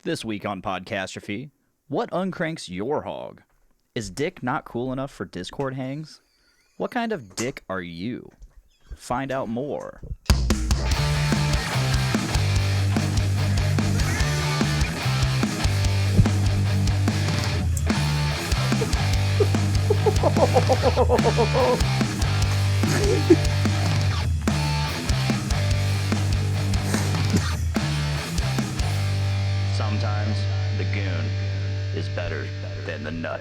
This week on Podcastrophe, what uncranks your hog? Is dick not cool enough for Discord hangs? What kind of dick are you? Find out more. Sometimes the goon is better than the nut.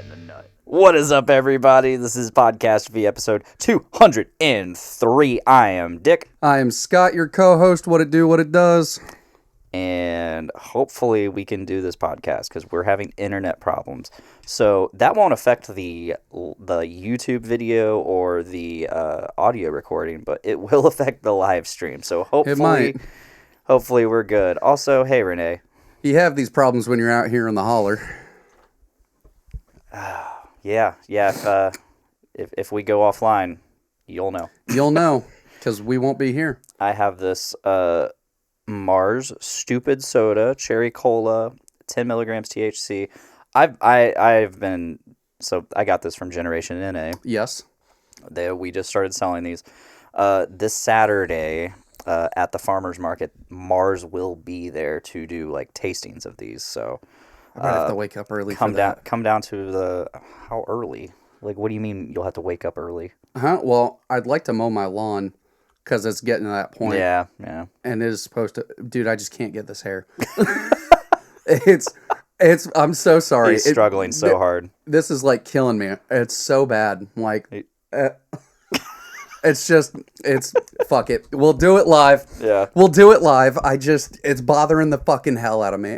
What is up, everybody? This is Podcastrophe episode 203. I am Dick. I am Scott, your co-host. What it do, what it does. And hopefully we can do this podcast because we're having internet problems. So that won't affect the YouTube video or the audio recording, but it will affect the live stream. So hopefully we're good. Also, hey, Renee. You have these problems when you're out here in the holler. Yeah. If we go offline, you'll know. You'll know, because we won't be here. I have this Mars Stupid Soda, Cherry Cola, 10 milligrams THC. I got this from Generation NA. Yes. We just started selling these. This Saturday at the farmer's market, Mars will be there to do like tastings of these. So I might have to wake up early for that. Come down to how early? Like, what do you mean you'll have to wake up early? Well, I'd like to mow my lawn because it's getting to that point. Yeah. And it is supposed to... Dude, I just can't get this hair. I'm so sorry. He's struggling so hard. This is like killing me. It's so bad. Like... It's fuck it. We'll do it live. Yeah. We'll do it live. It's bothering the fucking hell out of me.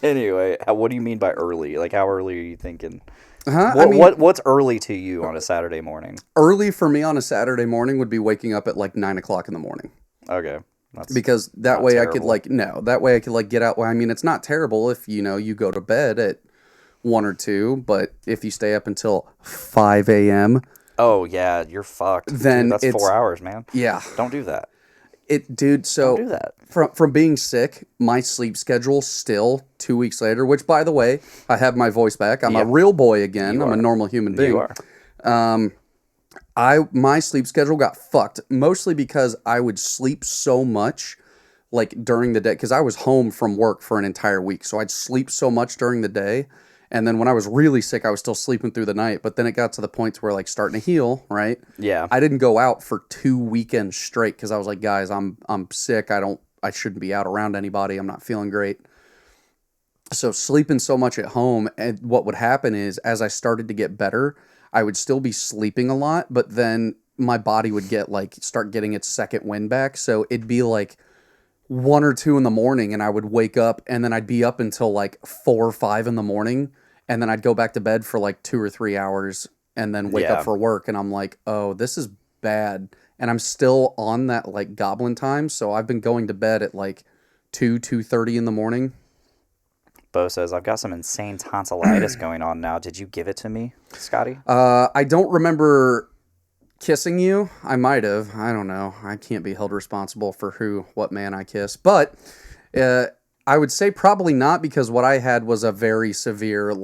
Anyway, what do you mean by early? Like, how early are you thinking? What's early to you on a Saturday morning? Early for me on a Saturday morning would be waking up at like 9 o'clock in the morning. Okay. Because that way terrible. I could get out. Well, I mean, it's not terrible if, you go to bed at 1 or 2, but if you stay up until 5 a.m. Oh, yeah, you're fucked. Then that's 4 hours, man. Yeah. Don't do that. So don't do that. From being sick, my sleep schedule still 2 weeks later, which, by the way, I have my voice back. I'm a real boy again. I'm a normal human being. You are. My sleep schedule got fucked, mostly because I would sleep so much, like, during the day, because I was home from work for an entire week, so I'd sleep so much during the day. And then when I was really sick, I was still sleeping through the night. But then it got to the point where, like, starting to heal, right? Yeah. I didn't go out for 2 weekends straight because I was like, guys, I'm sick. I shouldn't be out around anybody. I'm not feeling great. So sleeping so much at home, and what would happen is, as I started to get better, I would still be sleeping a lot, but then my body would start getting its second wind back. So it'd be like 1 or 2 in the morning, and I would wake up, and then I'd be up until like 4 or 5 in the morning, and then I'd go back to bed for like 2 or 3 hours, and then wake up for work, and I'm like, oh, this is bad. And I'm still on that like goblin time, so I've been going to bed at like 2:30 in the morning. Bo says, I've got some insane tonsillitis going on now. Did you give it to me, Scotty? I don't remember kissing you. I might have. I don't know. I can't be held responsible for what man I kiss. But I would say probably not, because what I had was a very severe,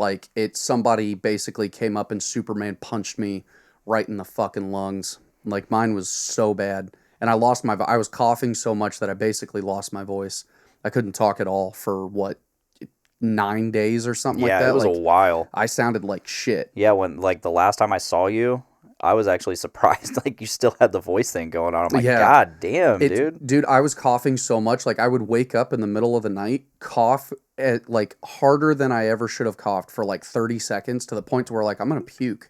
somebody basically came up and Superman punched me right in the fucking lungs. Like, mine was so bad. And I was coughing so much that I basically lost my voice. I couldn't talk at all for 9 days or something like that. Yeah, it was a while. I sounded like shit. Yeah, when the last time I saw you, I was actually surprised. Like, you still had the voice thing going on. I'm like, God damn, dude. Dude, I was coughing so much. Like, I would wake up in the middle of the night, cough at harder than I ever should have coughed for 30 seconds, to the point to where I'm going to puke.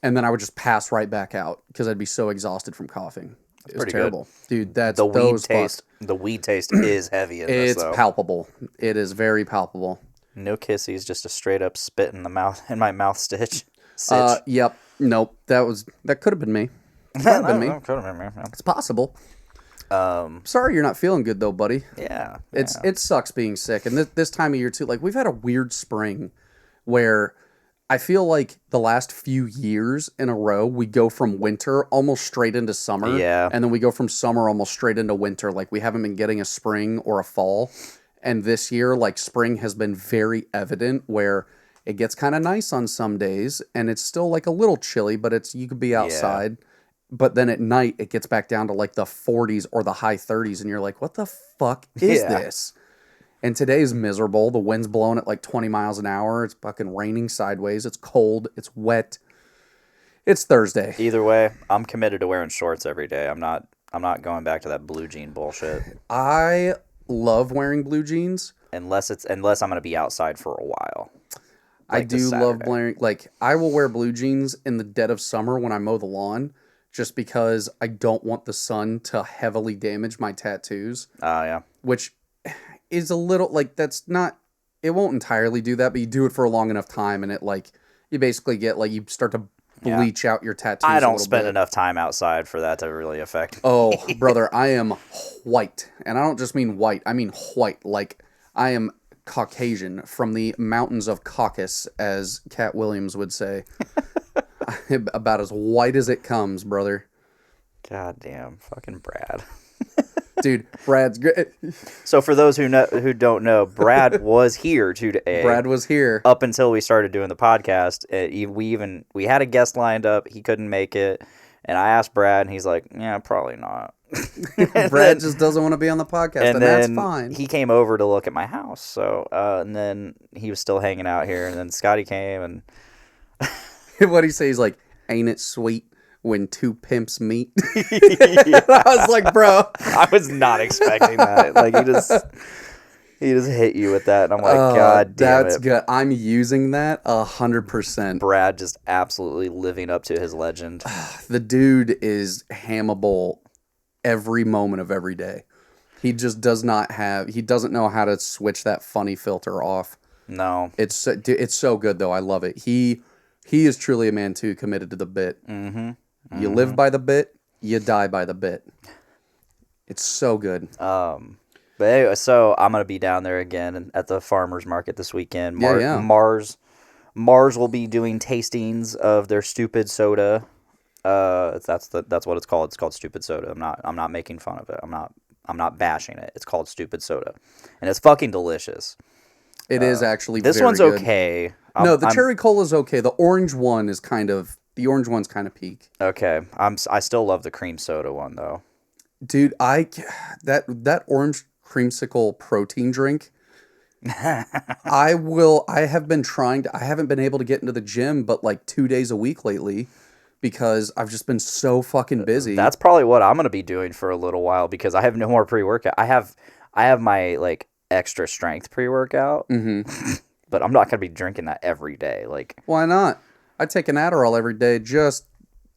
And then I would just pass right back out because I'd be so exhausted from coughing. It was terrible. Good. Dude, that's the weed taste. The weed taste is heavy in this, though. It's palpable. It is very palpable. No kissies, just a straight up spit in my mouth stitch. Yep. Nope. That could have been me. Could have been me. Could have been me. It's possible. Sorry you're not feeling good though, buddy. Yeah. It sucks being sick. And this time of year too, we've had a weird spring where I feel like the last few years in a row, we go from winter almost straight into summer. Yeah. And then we go from summer almost straight into winter. Like, we haven't been getting a spring or a fall. And this year, like, spring has been very evident where it gets kind of nice on some days and it's still like a little chilly, but you could be outside. But then at night, it gets back down to like the 40s or the high 30s. And you're like, what the fuck is this? And today's miserable. The wind's blowing at like 20 miles an hour. It's fucking raining sideways. It's cold. It's wet. It's Thursday. Either way, I'm committed to wearing shorts every day. I'm not going back to that blue jean bullshit. I love wearing blue jeans. Unless I'm going to be outside for a while. I do love wearing, like, I will wear blue jeans in the dead of summer when I mow the lawn, just because I don't want the sun to heavily damage my tattoos. Oh, yeah. Which is a little, like, that's not, it won't entirely do that, but you do it for a long enough time, and it, like, you basically get, like, you start to bleach out your tattoos. I don't spend enough time outside for that to really affect me. Oh, brother, I am white. And I don't just mean white, I mean white. Like, I am Caucasian from the mountains of Caucasus, as Cat Williams would say. About as white as it comes, brother. God damn, fucking Brad. Dude, Brad's great. So for those who don't know, Brad was here today. Brad was here up until we started doing the podcast. We had a guest lined up. He couldn't make it, and I asked Brad, and he's like, "Yeah, probably not." Brad just doesn't want to be on the podcast, and that's fine. He came over to look at my house, so and then he was still hanging out here, and then Scotty came, and what'd he say? He's like, "Ain't it sweet when two pimps meet?" I was like, bro. I was not expecting that. Like, he just hit you with that, and I'm like, God damn that's it. Good. I'm using that 100%. Brad just absolutely living up to his legend. The dude is hammable every moment of every day. He just he doesn't know how to switch that funny filter off. No. It's so good, though. I love it. He is truly a man, too, committed to the bit. Mm-hmm. You live by the bit, you die by the bit. It's so good. But anyway, so I'm going to be down there again at the farmer's market this weekend. Mars will be doing tastings of their stupid soda. That's what it's called. It's called stupid soda. I'm not making fun of it. I'm not bashing it. It's called stupid soda, and it's fucking delicious. It is actually. This very one's good. okay. The cherry cola's okay. The orange one's kind of peak. Okay. I still love the cream soda one though. Dude, that orange creamsicle protein drink. I have been I haven't been able to get into the gym but like 2 days a week lately because I've just been so fucking busy. That's probably what I'm going to be doing for a little while because I have no more pre-workout. I have my like extra strength pre-workout. Mm-hmm. But I'm not going to be drinking that every day. Like, why not? I take an Adderall every day just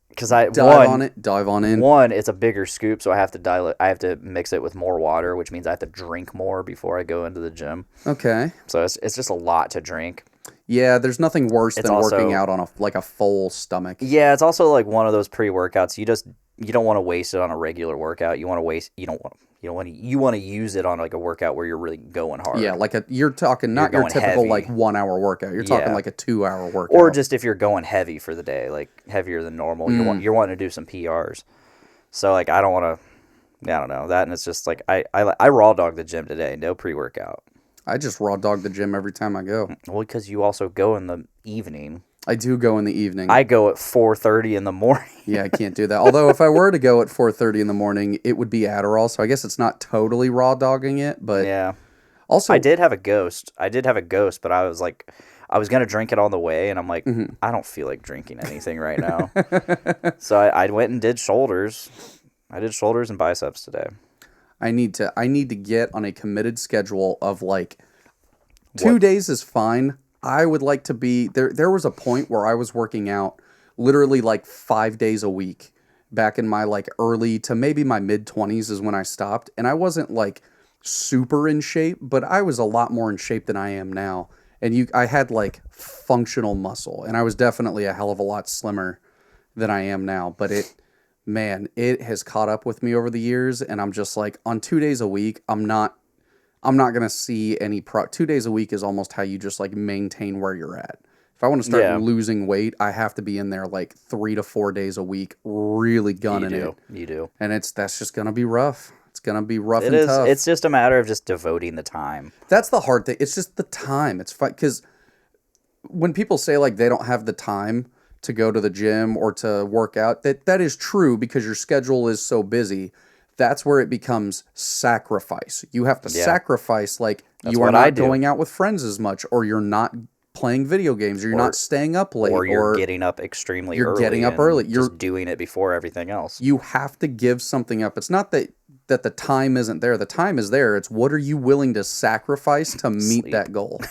because I dive on in. One, it's a bigger scoop, so I have to mix it with more water, which means I have to drink more before I go into the gym. Okay. So it's just a lot to drink. Yeah, there's nothing worse than working out on a full stomach. Yeah, it's also like one of those pre-workouts. You don't want to waste it on a regular workout. You want to use it on like a workout where you're really going hard. Yeah, you're talking not your typical heavy. like 1 hour workout. You're talking like a 2 hour workout. Or just if you're going heavy for the day, like heavier than normal, you're wanting to do some PRs. So like I don't know that, and it's just like I raw dog the gym today, no pre-workout. I just raw dog the gym every time I go. Well, because you also go in the evening. I do go in the evening. I go at 4:30 in the morning. Yeah, I can't do that. Although if I were to go at 4:30 in the morning, it would be Adderall. So I guess it's not totally raw dogging it, but yeah. Also, I did have a ghost, but I was like, I was gonna drink it on the way, and I'm like, I don't feel like drinking anything right now. So I went and did shoulders. I did shoulders and biceps today. I need to get on a committed schedule of like 2 days is fine. I would like to be there. There was a point where I was working out literally like 5 days a week back in my like early to maybe my mid 20s is when I stopped. And I wasn't like super in shape, but I was a lot more in shape than I am now. And I had like functional muscle, and I was definitely a hell of a lot slimmer than I am now. But it has caught up with me over the years, and I'm just like on 2 days a week, I'm not going to see any 2 days a week is almost how you just like maintain where you're at. If I want to start losing weight, I have to be in there like 3 to 4 days a week, really gunning it. You do. And that's just going to be rough. It's gonna be rough It and is. tough. It's just a matter of just devoting the time. That's the hard thing. It's just the time. It's fun because when people say like they don't have the time to go to the gym or to work out, that is true because your schedule is so busy. That's where it becomes sacrifice. You have to sacrifice, like you are what I not do. going out with friends as much, or you're not playing video games, or you're not staying up late, Or you're getting up extremely early. you're getting up and early. Just doing it before everything else. You have to give something up. It's not that the time isn't there. The time is there. It's what are you willing to sacrifice to meet that goal?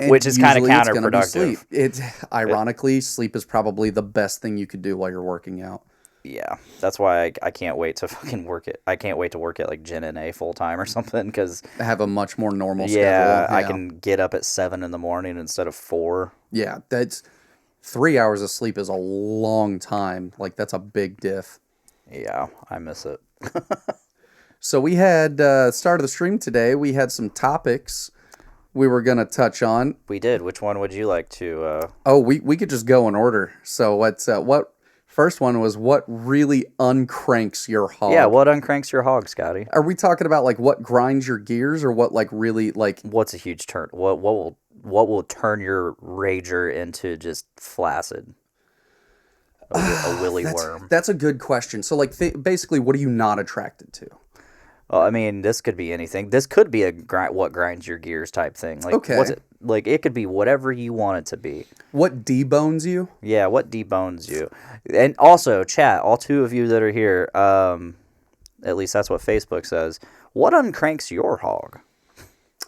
Which is kind of usually it's gonna be counterproductive. sleep. Ironically, sleep is probably the best thing you could do while you're working out. Yeah, that's why I can't wait to fucking work it. I can't wait to work at like Gen NA full time or something because Have a much more normal yeah, schedule. I can get up at 7 in the morning instead of 4. Yeah, that's 3 hours of sleep is a long time. Like that's a big diff. Yeah, I miss it. So we had start of the stream today. We had some topics we were gonna touch on. We did. Which one would you like to? Oh, we could just go in order. So what first one was what really uncranks your hog? Yeah, what uncranks your hog, Scotty? Are we talking about like what grinds your gears or what like really like What's a huge turn? What will turn your rager into just flaccid? A willy worm. That's a good question. So like basically what are you not attracted to? Well, I mean, this could be anything. This could be a what grinds your gears type thing. Like, Okay. what's it? Like, it could be whatever you want it to be. What debones you? Yeah, what debones you? And also, chat, all 2 of you that are here, at least that's what Facebook says. What uncranks your hog?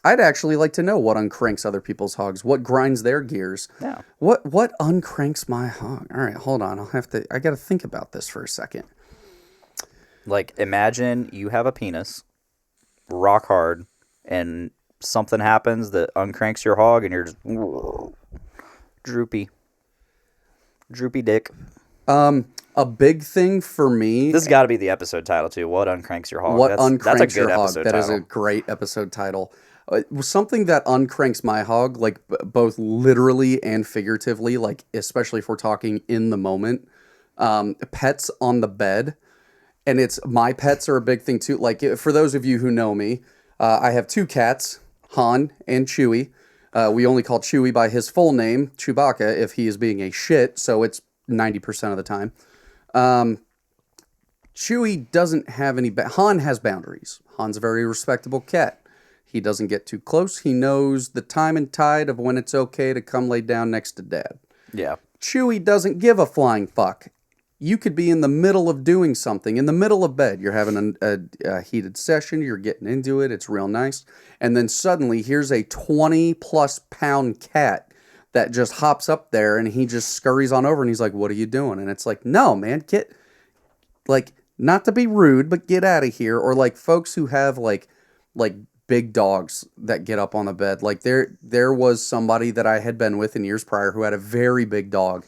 I'd actually like to know what uncranks other people's hogs. What grinds their gears? Yeah. What uncranks my hog? All right, hold on. I got to think about this for a second. Like, imagine you have a penis, rock hard, and something happens that uncranks your hog, and you're just droopy dick. A big thing for me. This has got to be the episode title too. What uncranks your hog? What that's uncranks a good your hog? episode That is title. a great episode title. Something that uncranks my hog, like both literally and figuratively, like especially if we're talking in the moment. Pets on the bed, and my pets are a big thing too. Like for those of you who know me, I have 2 cats, Han and Chewy. We only call Chewy by his full name, Chewbacca, if he is being a shit. So it's 90% of the time. Chewy doesn't have any. Han has boundaries. Han's a very respectable cat. He doesn't get too close. He knows the time and tide of when it's okay to come lay down next to Dad. Yeah. Chewy doesn't give a flying fuck. You could be in the middle of doing something, in the middle of bed. You're having a heated session. You're getting into it. It's real nice. And then suddenly, here's a 20-plus pound cat that just hops up there, and he just scurries on over, and he's like, what are you doing? And it's like, no, man, get, like, not to be rude, but get out of here. Or, like, folks who have, like big dogs that get up on the bed. Like, there was somebody that I had been with in years prior who had a very big dog.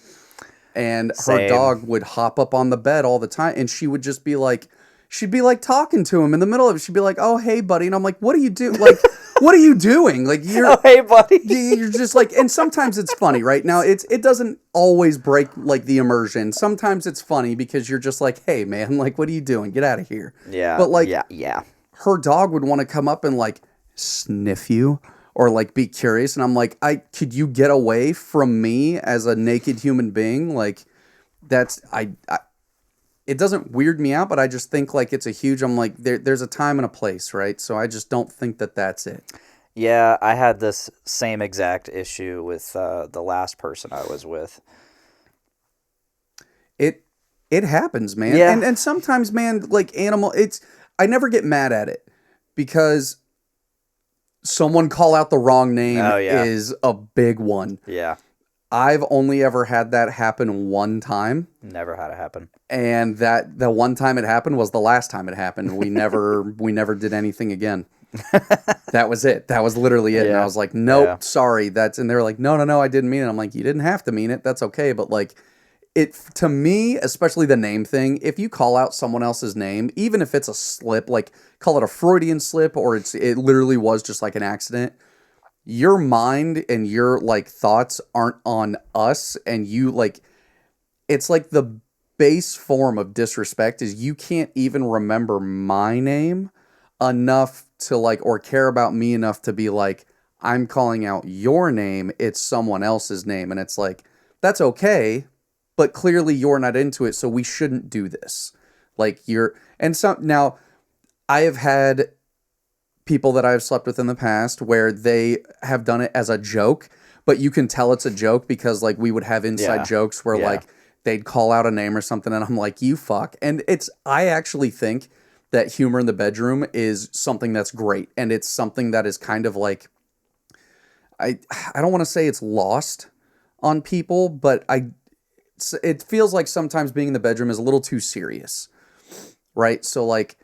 And her Same. dog would hop up on the bed all the time, and she would just be like, she'd be like talking to him in the middle of it. She'd be like, "Oh, hey, buddy," and I'm like, "What are you doing? Like, what are you doing? Like, you're, Oh, hey, buddy. you're just like." And sometimes it's funny, right? Now, it doesn't always break like the immersion. Sometimes it's funny because you're just like, "Hey, man, like, what are you doing? Get out of here." Yeah. But like, yeah. her dog would want to come up and like sniff you or like be curious, and I'm like, could you get away from me as a naked human being? Like, that's it doesn't weird me out, but I just think like it's a huge. I'm like, there's a time and a place, right? So I just don't think that that's it. Yeah, I had this same exact issue with the last person I was with. It happens, man. Yeah. And sometimes, man, like I never get mad at it because someone call out the wrong name is a big one. Yeah. I've only ever had that happen one time. Never had it happen. And that the one time it happened was the last time it happened. We never did anything again. That was it. That was literally it. And I was like, nope, sorry. And they were like, no, I didn't mean it. I'm like, you didn't have to mean it. That's okay. But like, to me, especially the name thing, if you call out someone else's name, even if it's a slip, like call it a Freudian slip, or it literally was just like an accident, your mind and your like thoughts aren't on us, and you like, it's like the base form of disrespect is you can't even remember my name enough to like, or care about me enough to be like, I'm calling out your name. It's someone else's name. And it's like, that's okay, but clearly you're not into it. So we shouldn't do this. Like now I have had people that I've slept with in the past where they have done it as a joke, but you can tell it's a joke because like we would have inside jokes where like they'd call out a name or something and I'm like, you fuck. And I actually think that humor in the bedroom is something that's great. And it's something that is kind of like, I don't want to say it's lost on people, but it feels like sometimes being in the bedroom is a little too serious, right? So like,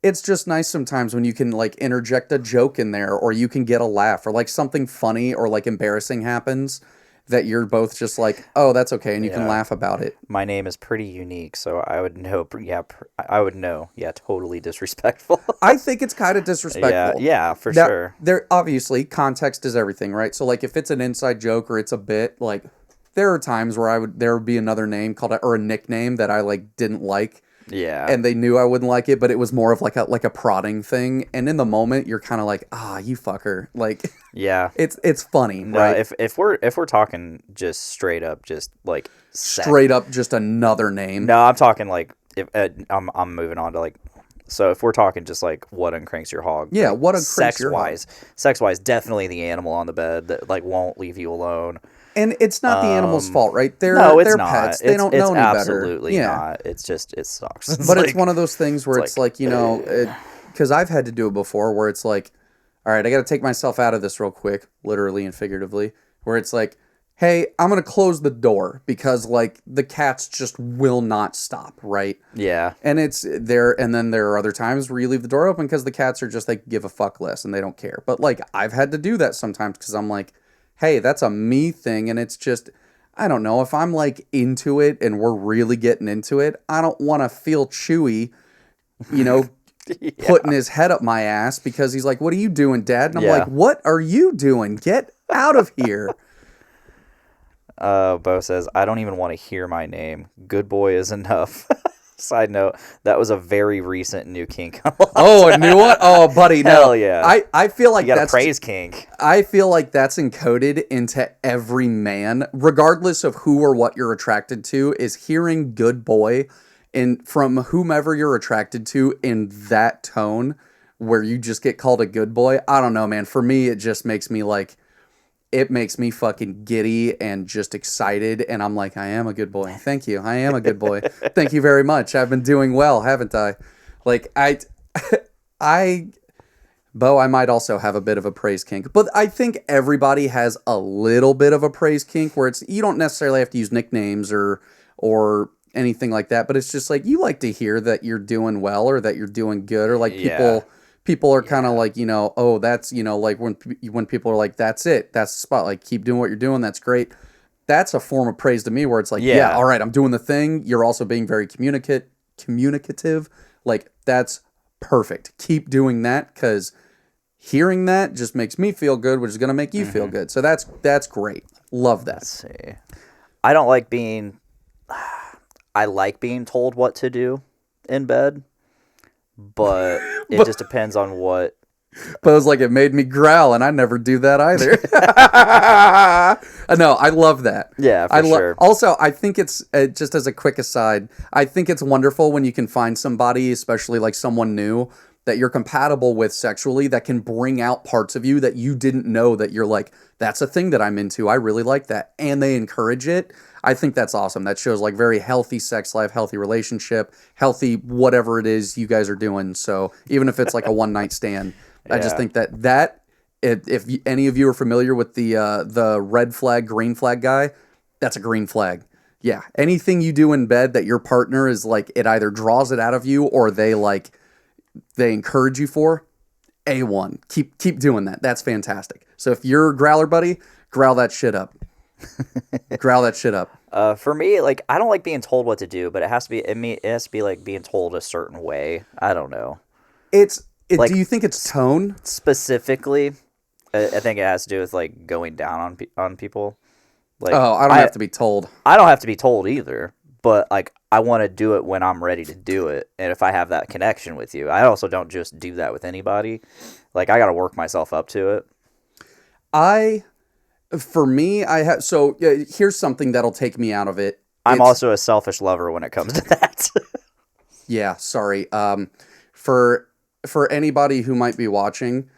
it's just nice sometimes when you can like interject a joke in there, or you can get a laugh, or like something funny or like embarrassing happens that you're both just like, oh, that's okay, and you can laugh about it. My name is pretty unique, so I would know. Yeah, I would know. Yeah, totally disrespectful. I think it's kind of disrespectful. Yeah, for sure. There obviously context is everything, right? So like if it's an inside joke or it's a bit, like there are times where there would be another name called or a nickname that I like didn't like. Yeah. And they knew I wouldn't like it, but it was more of like a prodding thing. And in the moment, you're kind of like, you fucker. Like, yeah, it's funny, right? If we're talking just straight up, just like straight up, just another name. No, I'm talking like if I'm moving on to like. So if we're talking just like what uncranks your hog, yeah, like, what uncranks your hog. Sex wise, definitely the animal on the bed that like won't leave you alone. And it's not the animal's fault, right? They're not. pets. They don't know any better. It's absolutely not. It's just, it sucks. But it's one of those things where it's like, you know, because I've had to do it before where it's like, all right, I got to take myself out of this real quick, literally and figuratively, where it's like, hey, I'm going to close the door because like the cats just will not stop, right? Yeah. And it's there. And then there are other times where you leave the door open because the cats are just like, give a fuck less and they don't care. But like, I've had to do that sometimes because I'm like, hey, that's a me thing, and it's just, I don't know, if I'm like into it and we're really getting into it, I don't want to feel Chewy, you know, putting his head up my ass because he's like, what are you doing, Dad? And I'm like, what are you doing? Get out of here. Bo says, I don't even want to hear my name. Good boy is enough. Side note, that was a very recent new kink. Oh, a new one? Oh, buddy, no. Hell yeah. I feel like that's praise kink. I feel like that's encoded into every man, regardless of who or what you're attracted to, is hearing good boy from whomever you're attracted to in that tone where you just get called a good boy. I don't know, man. For me, it just makes me like, it makes me fucking giddy and just excited. And I'm like, I am a good boy. Thank you. I am a good boy. Thank you very much. I've been doing well, haven't I? Like, Bo, I might also have a bit of a praise kink, but I think everybody has a little bit of a praise kink where you don't necessarily have to use nicknames or anything like that, but it's just like, you like to hear that you're doing well or that you're doing good, or like people are kind of like, you know, oh, that's, you know, like when people are like, that's it, that's the spot, like keep doing what you're doing, that's great. That's a form of praise to me where it's like, yeah, all right, I'm doing the thing. You're also being very communicative. Like, that's perfect. Keep doing that, because hearing that just makes me feel good, which is going to make you feel good. So that's great. Love that. Let's see. I don't like being, I like being told what to do in bed, but it just depends on what. But it was like, it made me growl, and I never do that either. No, I love that. Yeah, for sure. Also, I think it's, just as a quick aside, I think it's wonderful when you can find somebody, especially like someone new, that you're compatible with sexually, that can bring out parts of you that you didn't know that you're like, that's a thing that I'm into. I really like that. And they encourage it. I think that's awesome. That shows like very healthy sex life, healthy relationship, healthy whatever it is you guys are doing. So even if it's like a one night stand, I just think that if any of you are familiar with the red flag, green flag guy, that's a green flag. Yeah. Anything you do in bed that your partner is like, it either draws it out of you or they encourage you for, A1. Keep doing that. That's fantastic. So if you're a growler buddy, growl that shit up. Growl that shit up. For me, like, I don't like being told what to do, but it has to be like being told a certain way. I don't know. Like, do you think it's tone? Specifically, I think it has to do with like going down on people. Like, I don't have to be told. I don't have to be told either. But like, I want to do it when I'm ready to do it, and if I have that connection with you. I also don't just do that with anybody. Like, I got to work myself up to it. For me, I have. So here's something that'll take me out of it. I'm also a selfish lover when it comes to that. Yeah, sorry. For anybody who might be watching,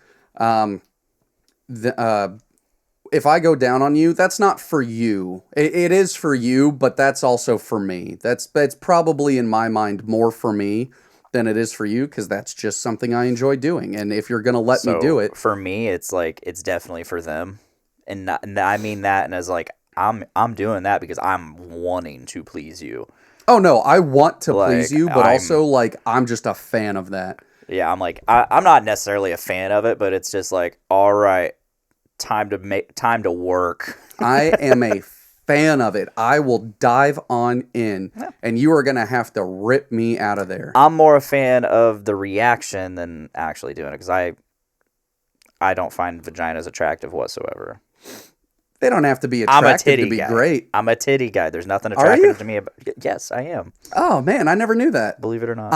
if I go down on you, that's not for you. It is for you, but that's also for me. That's probably in my mind more for me than it is for you, because that's just something I enjoy doing. And if you're gonna let me do it, for me, it's like it's definitely for them, and I mean that, and as like I'm doing that because I'm wanting to please you. oh no, I want to please you, but also like I'm just a fan of that. Yeah, I'm like I'm not necessarily a fan of it, but it's just like, all right, time to work. I am a fan of it. I will dive on in, and you are going to have to rip me out of there. I'm more a fan of the reaction than actually doing it, because I don't find vaginas attractive whatsoever. They don't have to be attractive to be guy. Great. I'm a titty guy. There's nothing attractive to me about. Yes, I am. Oh man, I never knew that. Believe it or not.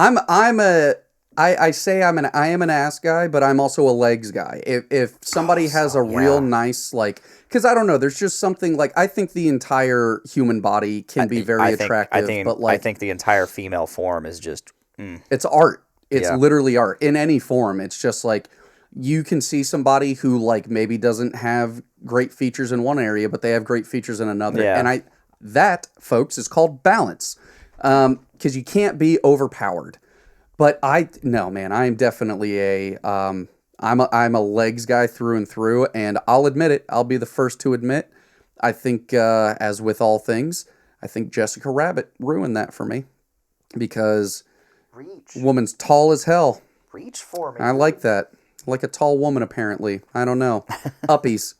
I say I am an ass guy, but I'm also a legs guy. If somebody has a real nice, like, because I don't know, there's just something like, I think the entire human body can be very attractive, but like, I think the entire female form is just it's art. It's literally art in any form. It's just like, you can see somebody who like maybe doesn't have great features in one area, but they have great features in another. Yeah. And that, folks, is called balance. Because you can't be overpowered. But no, man, I am definitely I'm a legs guy through and through, and I'll admit it. I'll be the first to admit. I think, as with all things, I think Jessica Rabbit ruined that for me, because woman's tall as hell. Reach for me. I like that. Like a tall woman, apparently. I don't know. Uppies.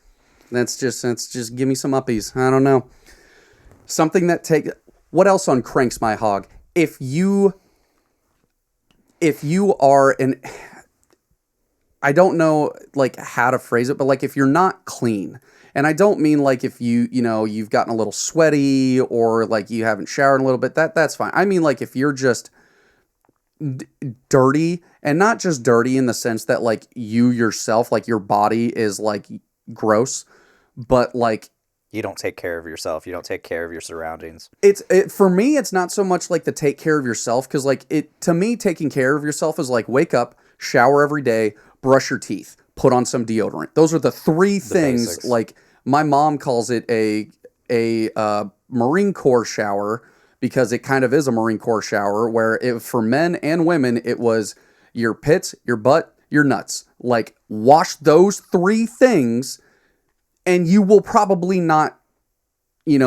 That's just give me some uppies. I don't know. Something that what else uncranks my hog? If you are an, I don't know like how to phrase it, but like if you're not clean, and I don't mean like if you've gotten a little sweaty or like you haven't showered a little bit, that's fine. I mean like if you're just dirty, and not just dirty in the sense that like you yourself, like your body is like gross, but like you don't take care of yourself. You don't take care of your surroundings. For me, it's not so much like the take care of yourself, because like to me, taking care of yourself is like wake up, shower every day, brush your teeth, put on some deodorant. Those are the three things. Basics. Like my mom calls it a Marine Corps shower, because it kind of is a Marine Corps shower, where for men and women, it was your pits, your butt, your nuts. Like, wash those three things, and you will probably not, you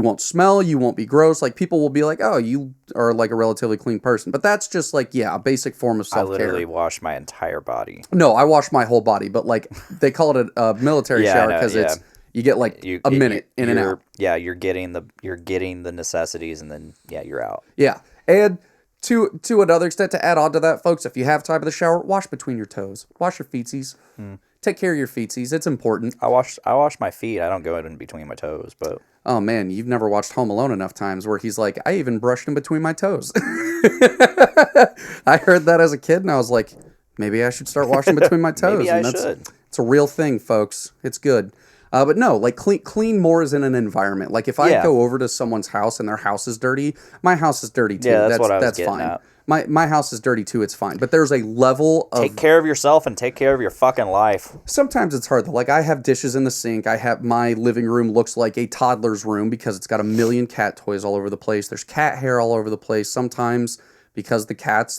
won't smell, you won't be gross. Like, people will be like, oh, you are like a relatively clean person. But that's just like, a basic form of self-care. I literally wash my entire body. No, I wash my whole body, but like, they call it a military shower because you get like a minute in and out. Yeah, you're getting the necessities, and then you're out. Yeah, and to another extent, to add on to that, folks, if you have time in the shower, wash between your toes, wash your feetsies, take care of your feetsies. It's important. I wash my feet. I don't go in between my toes, but oh man, you've never watched Home Alone enough times where he's like, I even brushed in between my toes. I heard that as a kid, and I was like, maybe I should start washing between my toes. Maybe I should. It's a real thing, folks. It's good. But no, like clean more is in an environment. Like if I go over to someone's house and their house is dirty, my house is dirty too. Yeah, that's what I was getting fine. at. My house is dirty too. It's fine. But there's a level of take care of yourself and take care of your fucking life. Sometimes it's hard though. Like I have dishes in the sink. My living room looks like a toddler's room because it's got a million cat toys all over the place. There's cat hair all over the place. Sometimes because the cats,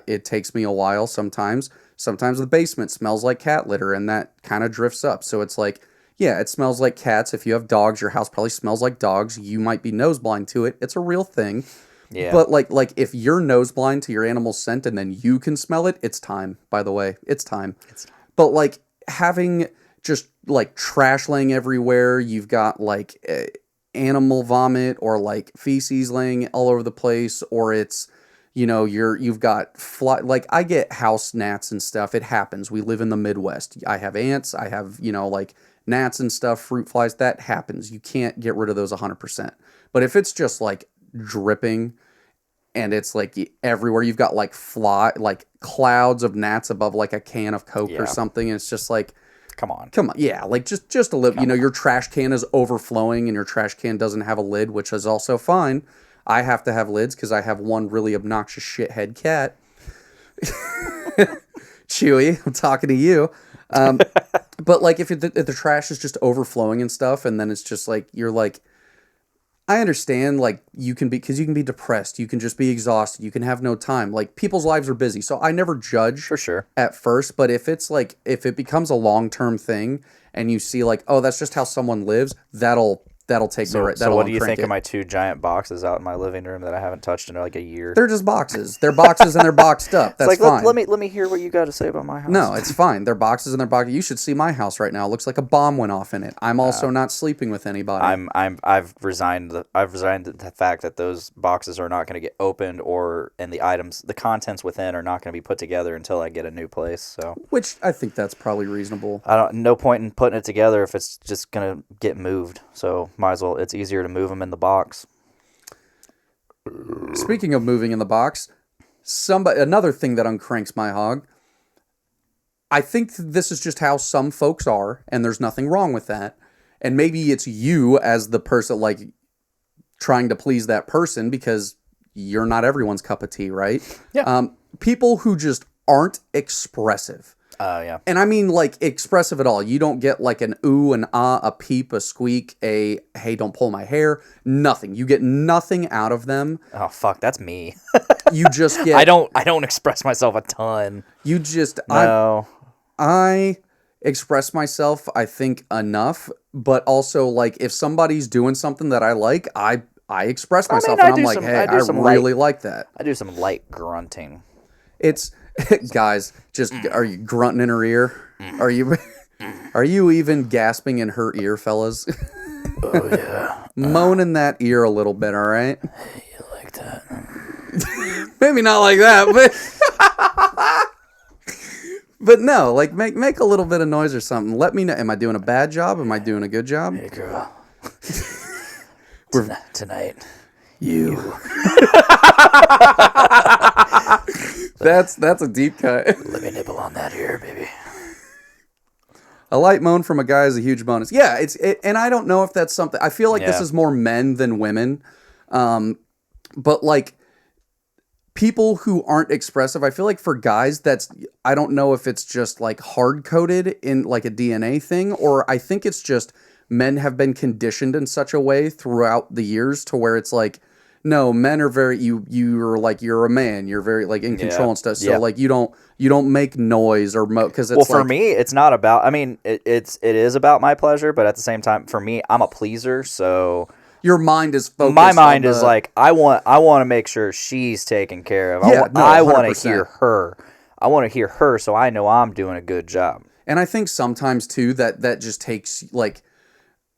it takes me a while. Sometimes the basement smells like cat litter, and that kind of drifts up. So it's like, yeah, it smells like cats. If you have dogs, your house probably smells like dogs. You might be nose blind to it. It's a real thing. Yeah. But like if you're nose blind to your animal's scent and then you can smell it, it's time, by the way. It's time. But like having just like trash laying everywhere, you've got like animal vomit or like feces laying all over the place, or it's, you've got like I get house gnats and stuff. It happens. We live in the Midwest. I have ants. I have, like gnats and stuff, fruit flies. That happens. You can't get rid of those 100%. But if it's just like dripping, and it's like everywhere. You've got like clouds of gnats above like a can of Coke or something. And it's just like, Come on. Yeah, like just a little. Your trash can is overflowing, and your trash can doesn't have a lid, which is also fine. I have to have lids because I have one really obnoxious shithead cat. Chewy, I'm talking to you. But like if the trash is just overflowing and stuff, and then it's just like you're like, I understand, like you can be depressed, you can just be exhausted, you can have no time. Like people's lives are busy, so I never judge For sure. at first. But if it becomes a long-term thing, and you see like, oh, that's just how someone lives, that'll take me right. So what do you think of my 2 giant boxes out in my living room that I haven't touched in like a year? They're just boxes. They're boxes and they're boxed up. That's fine. Let me hear what you got to say about my house. No, it's fine. They're boxes and they're boxes. You should see my house right now. It looks like a bomb went off in it. I'm also not sleeping with anybody. I've resigned the fact that those boxes are not going to get opened, and the contents within are not going to be put together until I get a new place. So, which I think that's probably reasonable. No point in putting it together if it's just going to get moved. So might as well. It's easier to move them in the box. Speaking of moving in the box, another thing that uncranks my hog. I think this is just how some folks are, and there's nothing wrong with that. And maybe it's you as the person like trying to please that person because you're not everyone's cup of tea, right? Yeah. People who just aren't expressive. Yeah. And I mean, like, expressive at all. You don't get, like, an ooh, an ah, a peep, a squeak, a, hey, don't pull my hair. Nothing. You get nothing out of them. Oh, fuck, that's me. You just get... I don't express myself a ton. You just... No. I express myself, I think, enough. But also, like, if somebody's doing something that I like, I express myself. And I'm like, hey, I really like that. I do some light grunting. It's... Guys, are you grunting in her ear? Are you even gasping in her ear, fellas? Oh yeah. Moan in that ear a little bit, all right? Hey, you like that? Maybe not like that, but no, like make a little bit of noise or something. Let me know. Am I doing a bad job? Am I doing a good job? Hey girl. Tonight. You. That's a deep cut. Let me nibble on that ear, baby. A light moan from a guy is a huge bonus. Yeah, and I don't know if that's something. I feel like this is more men than women. But like people who aren't expressive, I feel like for guys I don't know if it's just like hard coded in like a DNA thing, or I think it's just men have been conditioned in such a way throughout the years to where it's like, no, men are very you're like you're a man. You're very like in control and stuff. So like you don't make noise or because it's for me it's not about. I mean it is about my pleasure, but at the same time for me I'm a pleaser. So your mind is focused. My mind is like I want to make sure she's taken care of. I want to hear her. I want to hear her, so I know I'm doing a good job. And I think sometimes too that just takes like.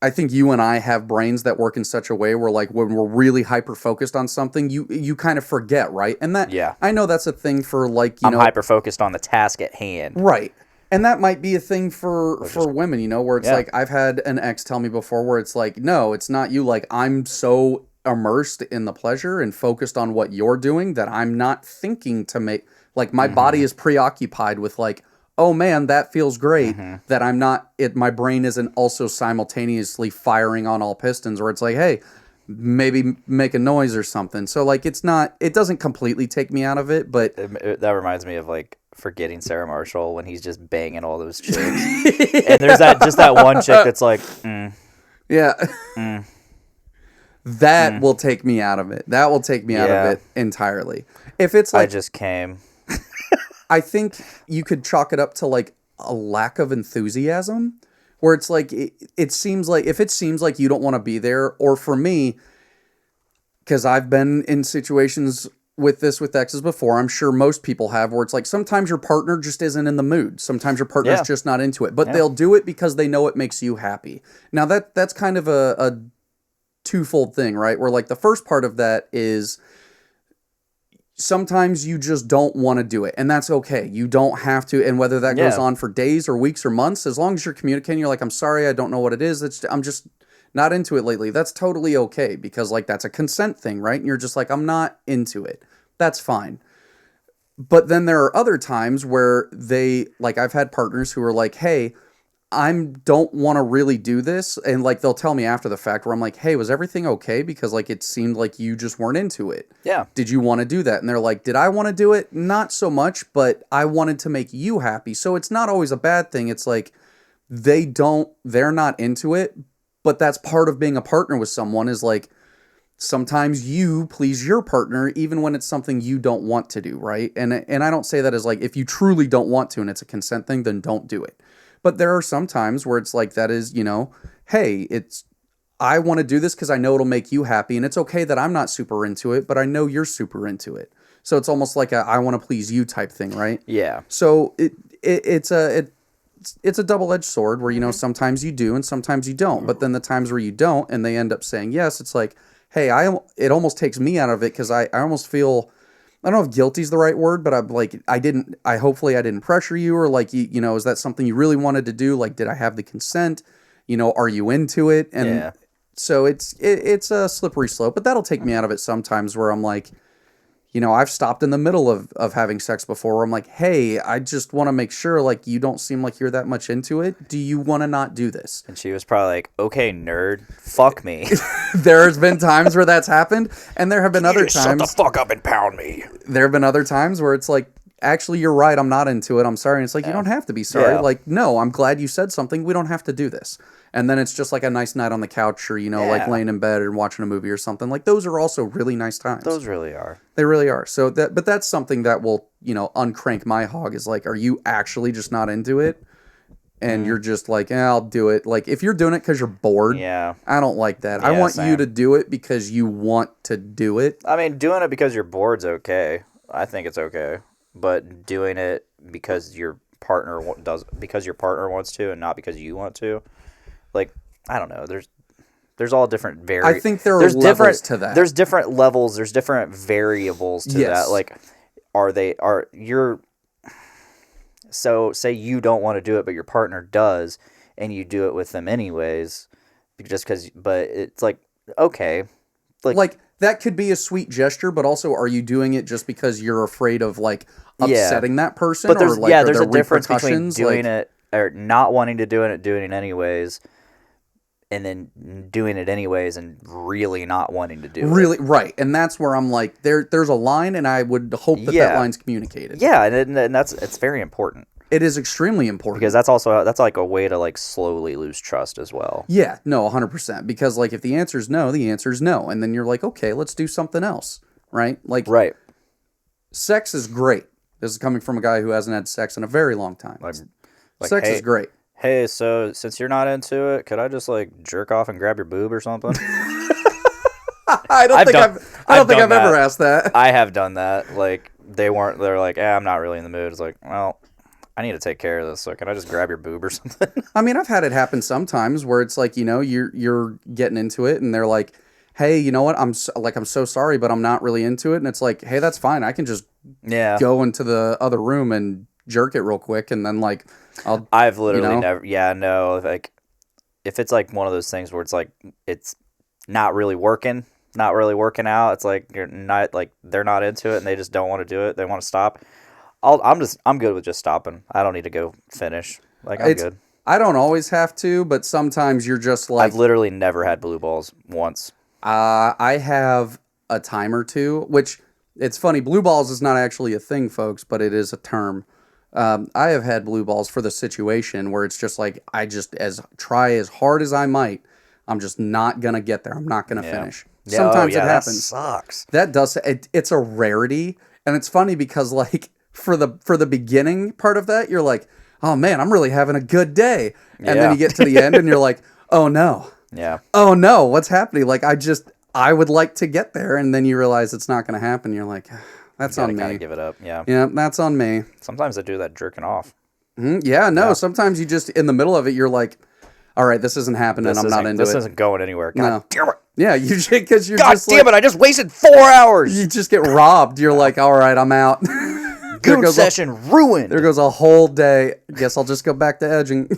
I think you and I have brains that work in such a way where like when we're really hyper focused on something, you kind of forget, right? And that I know that's a thing for like I'm hyper focused on the task at hand, right? And that might be a thing for women, where it's like I've had an ex tell me before where it's like, no, it's not you. Like I'm so immersed in the pleasure and focused on what you're doing that I'm not thinking to make like my body is preoccupied with like. Oh man, that feels great. That I'm not. My brain isn't also simultaneously firing on all pistons. Where it's like, hey, maybe make a noise or something. So like, it's not. It doesn't completely take me out of it, but that reminds me of like Forgetting Sarah Marshall when he's just banging all those chicks. And there's that one chick that's like, That will take me out of it. That will take me out of it entirely. If it's like I just came. I think you could chalk it up to like a lack of enthusiasm where it's like, it seems like if it seems like you don't want to be there, or for me, because I've been in situations with exes before, I'm sure most people have, where it's like sometimes your partner just isn't in the mood. Sometimes your partner's just not into it, but they'll do it because they know it makes you happy. Now that's kind of a twofold thing, right? Where like the first part of that is sometimes you just don't want to do it, and that's okay. You don't have to, and whether that goes on for days or weeks or months, as long as you're communicating, you're like, I'm sorry, I don't know what it is. not into it lately. That's totally okay because like that's a consent thing, right? And you're just like, I'm not into it. That's fine. But then there are other times where like I've had partners who are like, hey, I don't want to really do this. And like, they'll tell me after the fact where I'm like, hey, was everything okay? Because like, it seemed like you just weren't into it. Yeah. Did you want to do that? And they're like, did I want to do it? Not so much, but I wanted to make you happy. So it's not always a bad thing. It's like, they're not into it, but that's part of being a partner with someone is like, sometimes you please your partner even when it's something you don't want to do, right? And I don't say that as like, if you truly don't want to and it's a consent thing, then don't do it. But there are some times where it's like, that is, hey, I want to do this because I know it'll make you happy. And it's okay that I'm not super into it, but I know you're super into it. So it's almost like I want to please you type thing, right? Yeah. So it's a double-edged sword where, sometimes you do and sometimes you don't. But then the times where you don't and they end up saying yes, it's like, hey, it almost takes me out of it because I almost feel, I don't know if guilty is the right word, but I'm like, hopefully I didn't pressure you, or like, is that something you really wanted to do? Like, did I have the consent? Are you into it? And so it's a slippery slope, but that'll take me out of it sometimes where I'm like, I've stopped in the middle of having sex before where I'm like, hey, I just want to make sure like you don't seem like you're that much into it. Do you want to not do this? And she was probably like, okay, nerd, fuck me. There's been times where that's happened, and there have been other times. Shut the fuck up and pound me. There have been other times where it's like, actually, you're right. I'm not into it. I'm sorry. And it's like, you don't have to be sorry. Yeah. Like, no, I'm glad you said something. We don't have to do this. And then it's just like a nice night on the couch or, like laying in bed and watching a movie or something. Like, those are also really nice times. Those really are. They really are. So but that's something that will, uncrank my hog is like, are you actually just not into it? And you're just like, I'll do it. Like, if you're doing it because you're bored, I don't like that. I want you to do it because you want to do it. I mean, doing it because you're bored's okay. I think it's okay. But doing it because your partner wants to and not because you want to, like, I don't know. There's all different I think there's levels to that. There's different levels. There's different variables to that. Like, so say you don't want to do it, but your partner does, and you do it with them anyways, just because. But it's like, okay, like that could be a sweet gesture, but also, are you doing it just because you're afraid of like upsetting that person? But there's there's a difference between doing like, it or not wanting to do it, doing it anyways, and then doing it anyways and really not wanting to do it. Really, right. And that's where I'm like, there's a line, and I would hope that line's communicated. Yeah, and it's very important. It is extremely important. Because that's like a way to like slowly lose trust as well. Yeah, no, 100%. Because like if the answer's no, the answer's no. And then you're like, okay, let's do something else. Right? Like, right. Sex is great. This is coming from a guy who hasn't had sex in a very long time. Sex is great. Hey, so since you're not into it, could I just like jerk off and grab your boob or something? I don't think I've ever asked that. I have done that. Like they're like, I'm not really in the mood. It's like, well, I need to take care of this. So can I just grab your boob or something? I mean, I've had it happen sometimes where it's like, you're getting into it and they're like, hey, you know what? I'm so sorry, but I'm not really into it. And it's like, hey, that's fine. I can just go into the other room and jerk it real quick. And then like, I've literally never, like if it's like one of those things where it's like, it's not really working out. It's like, you're not like, they're not into it and they just don't want to do it. They want to stop. I'm good with just stopping. I don't need to go finish. Like, I'm good. I don't always have to, but sometimes you're just like... I've literally never had blue balls once. I have a time or two, which it's funny. Blue balls is not actually a thing, folks, but it is a term. I have had blue balls for the situation where it's just like, I just try as hard as I might. I'm just not going to get there. I'm not going to finish. Sometimes it happens. That sucks. That does. It's a rarity. And it's funny because like for the beginning part of that, you're like, oh man, I'm really having a good day. And then you get to the end and you're like, oh no. Yeah. Oh no, what's happening? Like I would like to get there. And then you realize it's not going to happen. You're like, that's on me. Gotta give it up. Yeah. Yeah, that's on me. Sometimes I do that jerking off. Yeah, no. Sometimes you just, in the middle of it, you're like, all right, this isn't happening. I'm not into it. This isn't going anywhere. God damn it. Yeah, because you're God just damn it, I just wasted 4 hours. You just get robbed. You're like, all right, I'm out. Good session ruined. There goes a whole day. Guess I'll just go back to edging.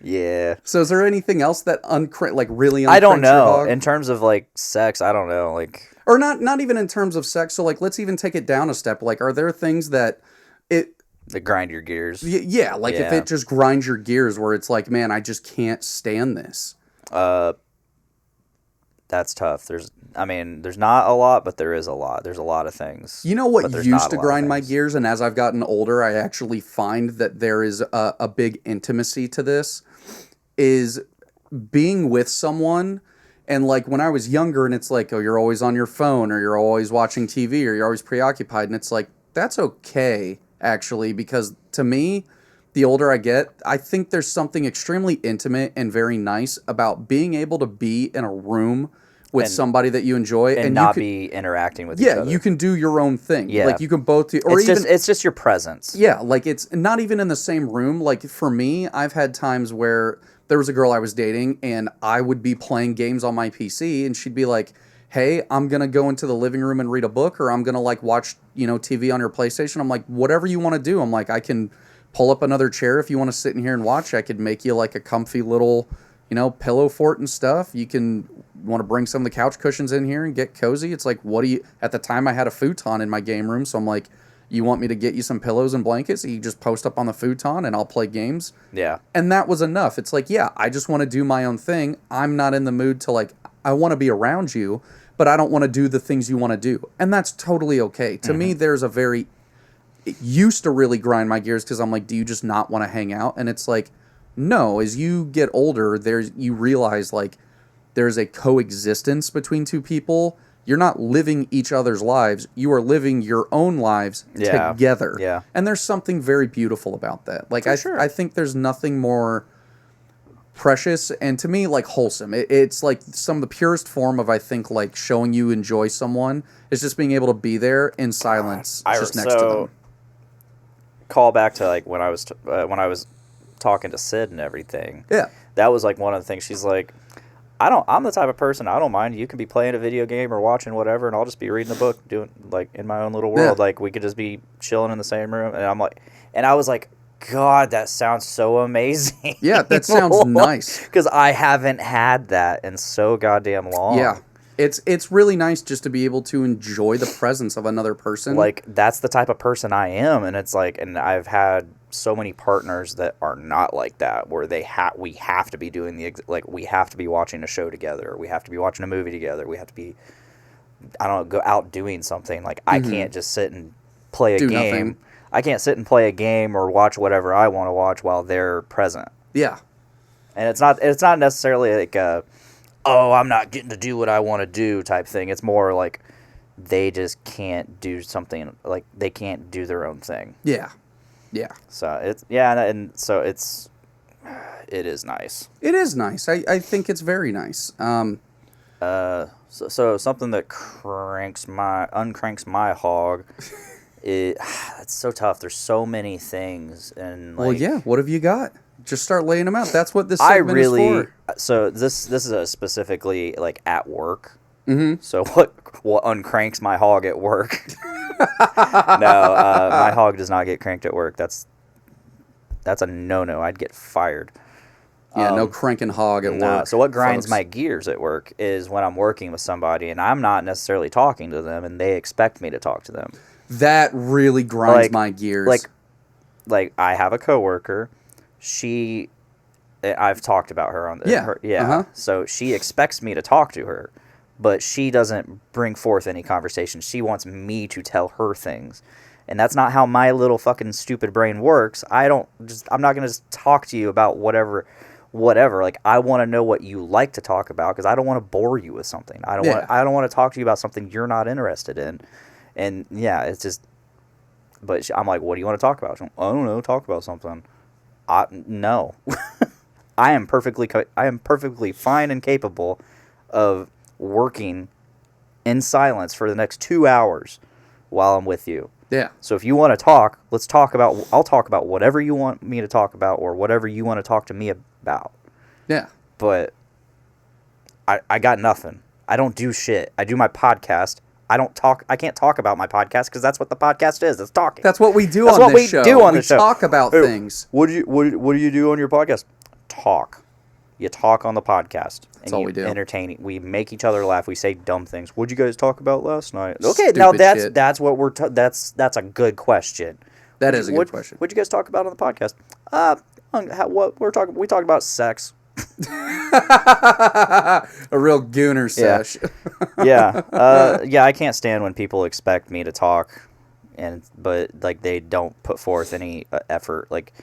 Yeah. So is there anything else that really I don't uncranks your know. hog? In terms of like sex, I don't know. Like, Or not even in terms of sex. So like, let's even take it down a step. Like, are there things that the grind your gears. yeah, like if Yeah. it just grinds your gears where it's like, man, I just can't stand this. That's tough. There's not a lot, but there is a lot. There's a lot of things. You know but what there's used not a to lot of grind my things. gears, and as I've gotten older, I actually find that there is a big intimacy to this, is being with someone. And like when I was younger, and it's like, oh, you're always on your phone, or you're always watching TV, or you're always preoccupied, and it's like, that's okay, actually, because to me, the older I get, I think there's something extremely intimate and very nice about being able to be in a room with somebody that you enjoy and you not can, be interacting with each other. yeah, you can do your own thing. Yeah. Like you can both do, or It's just your presence. yeah, like it's not even in the same room. Like for me, I've had times where there was a girl I was dating and I would be playing games on my PC and she'd be like, hey, I'm going to go into the living room and read a book, or I'm going to like watch, TV on your PlayStation. I'm like, whatever you want to do. I'm like, I can pull up another chair if you want to sit in here and watch. I could make you like a comfy little, pillow fort and stuff. You want to bring some of the couch cushions in here and get cozy. It's like, at the time I had a futon in my game room. So I'm like, you want me to get you some pillows and blankets? You just post up on the futon and I'll play games. Yeah. And that was enough. It's like, yeah, I just want to do my own thing. I'm not in the mood to like, I want to be around you, but I don't want to do the things you want to do. And that's totally okay. To me, it used to really grind my gears because I'm like, do you just not want to hang out? And it's like, no, as you get older, you realize like there's a coexistence between two people. You're not living each other's lives. You are living your own lives together. Yeah. And there's something very beautiful about that. Like, sure. I think there's nothing more precious and to me like wholesome. It's like some of the purest form of, I think, like showing you enjoy someone is just being able to be there in silence just next to them. Call back to like when I was talking to Sid and everything. Yeah. That was like one of the things. She's like, I'm the type of person, I don't mind. You can be playing a video game or watching whatever, and I'll just be reading a book, doing like in my own little world. Yeah. Like we could just be chilling in the same room. And I was like, God, that sounds so amazing. Yeah, that sounds nice. Because I haven't had that in so goddamn long. Yeah. It's really nice just to be able to enjoy the presence of another person. Like, that's the type of person I am, and it's like, and I've had so many partners that are not like that, where we have to be doing we have to be watching a show together, we have to be watching a movie together, we have to be, I don't know, go out doing something. Like, I can't just sit and play a game. Nothing. I can't sit and play a game or watch whatever I want to watch while they're present. Yeah. And it's not necessarily like I'm not getting to do what I want to do type thing. It's more like they just can't do something, like they can't do their own thing. Yeah. Yeah. So it is nice. It is nice. I think it's very nice. So something that uncranks my hog. It's so tough. There's so many things, and like, well, yeah. What have you got? Just start laying them out. That's what this segment is for. So this is specifically like at work. Mm-hmm. So what uncranks my hog at work? No, my hog does not get cranked at work. That's a no-no. I'd get fired. Yeah, no cranking hog at work. So what grinds folks. my gears at work is when I'm working with somebody and I'm not necessarily talking to them and they expect me to talk to them. That really grinds my gears. Like I have a coworker. I've talked about her on the Uh-huh. So she expects me to talk to her, but she doesn't bring forth any conversation. She wants me to tell her things. And that's not how my little fucking stupid brain works. I'm not going to just talk to you about whatever. Like, I want to know what you like to talk about because I don't want to bore you with something. I don't want to talk to you about something you're not interested in. And yeah, it's just, but I'm like, what do you want to talk about? I don't know, talk about something. No. I am perfectly fine and capable of working in silence for the next 2 hours while I'm with you. Yeah. So if you want to talk, I'll talk about whatever you want me to talk about or whatever you want to talk to me about. Yeah. But I got nothing. I don't do shit. I do my podcast. I can't talk about my podcast because that's what the podcast is. It's talking. That's what we do That's on what this we show. do on we the show. talk about things. What do you do on your podcast? talk. You talk on the podcast. That's all we do. Entertaining. We make each other laugh. We say dumb things. What'd you guys talk about last night? Okay, Stupid now shit. that's what we're that's a good question. That is a good question. What'd you guys talk about on the podcast? We talked about sex. A real gooner sesh. Yeah, I can't stand when people expect me to talk, but like they don't put forth any effort. Like,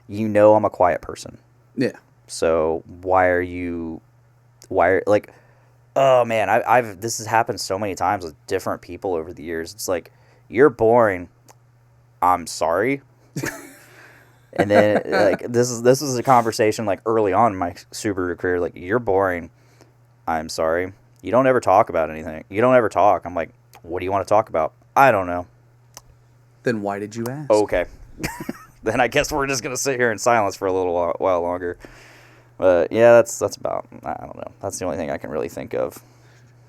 I'm a quiet person. Yeah. So oh man, I've this has happened so many times with different people over the years. It's like, you're boring. I'm sorry. And then like this is a conversation like early on in my Subaru career. Like, you're boring. I'm sorry. You don't ever talk about anything. You don't ever talk. I'm like, what do you want to talk about? I don't know. Then why did you ask? Okay. Then I guess we're just gonna sit here in silence for a little while longer. But yeah, that's about. I don't know. That's the only thing I can really think of.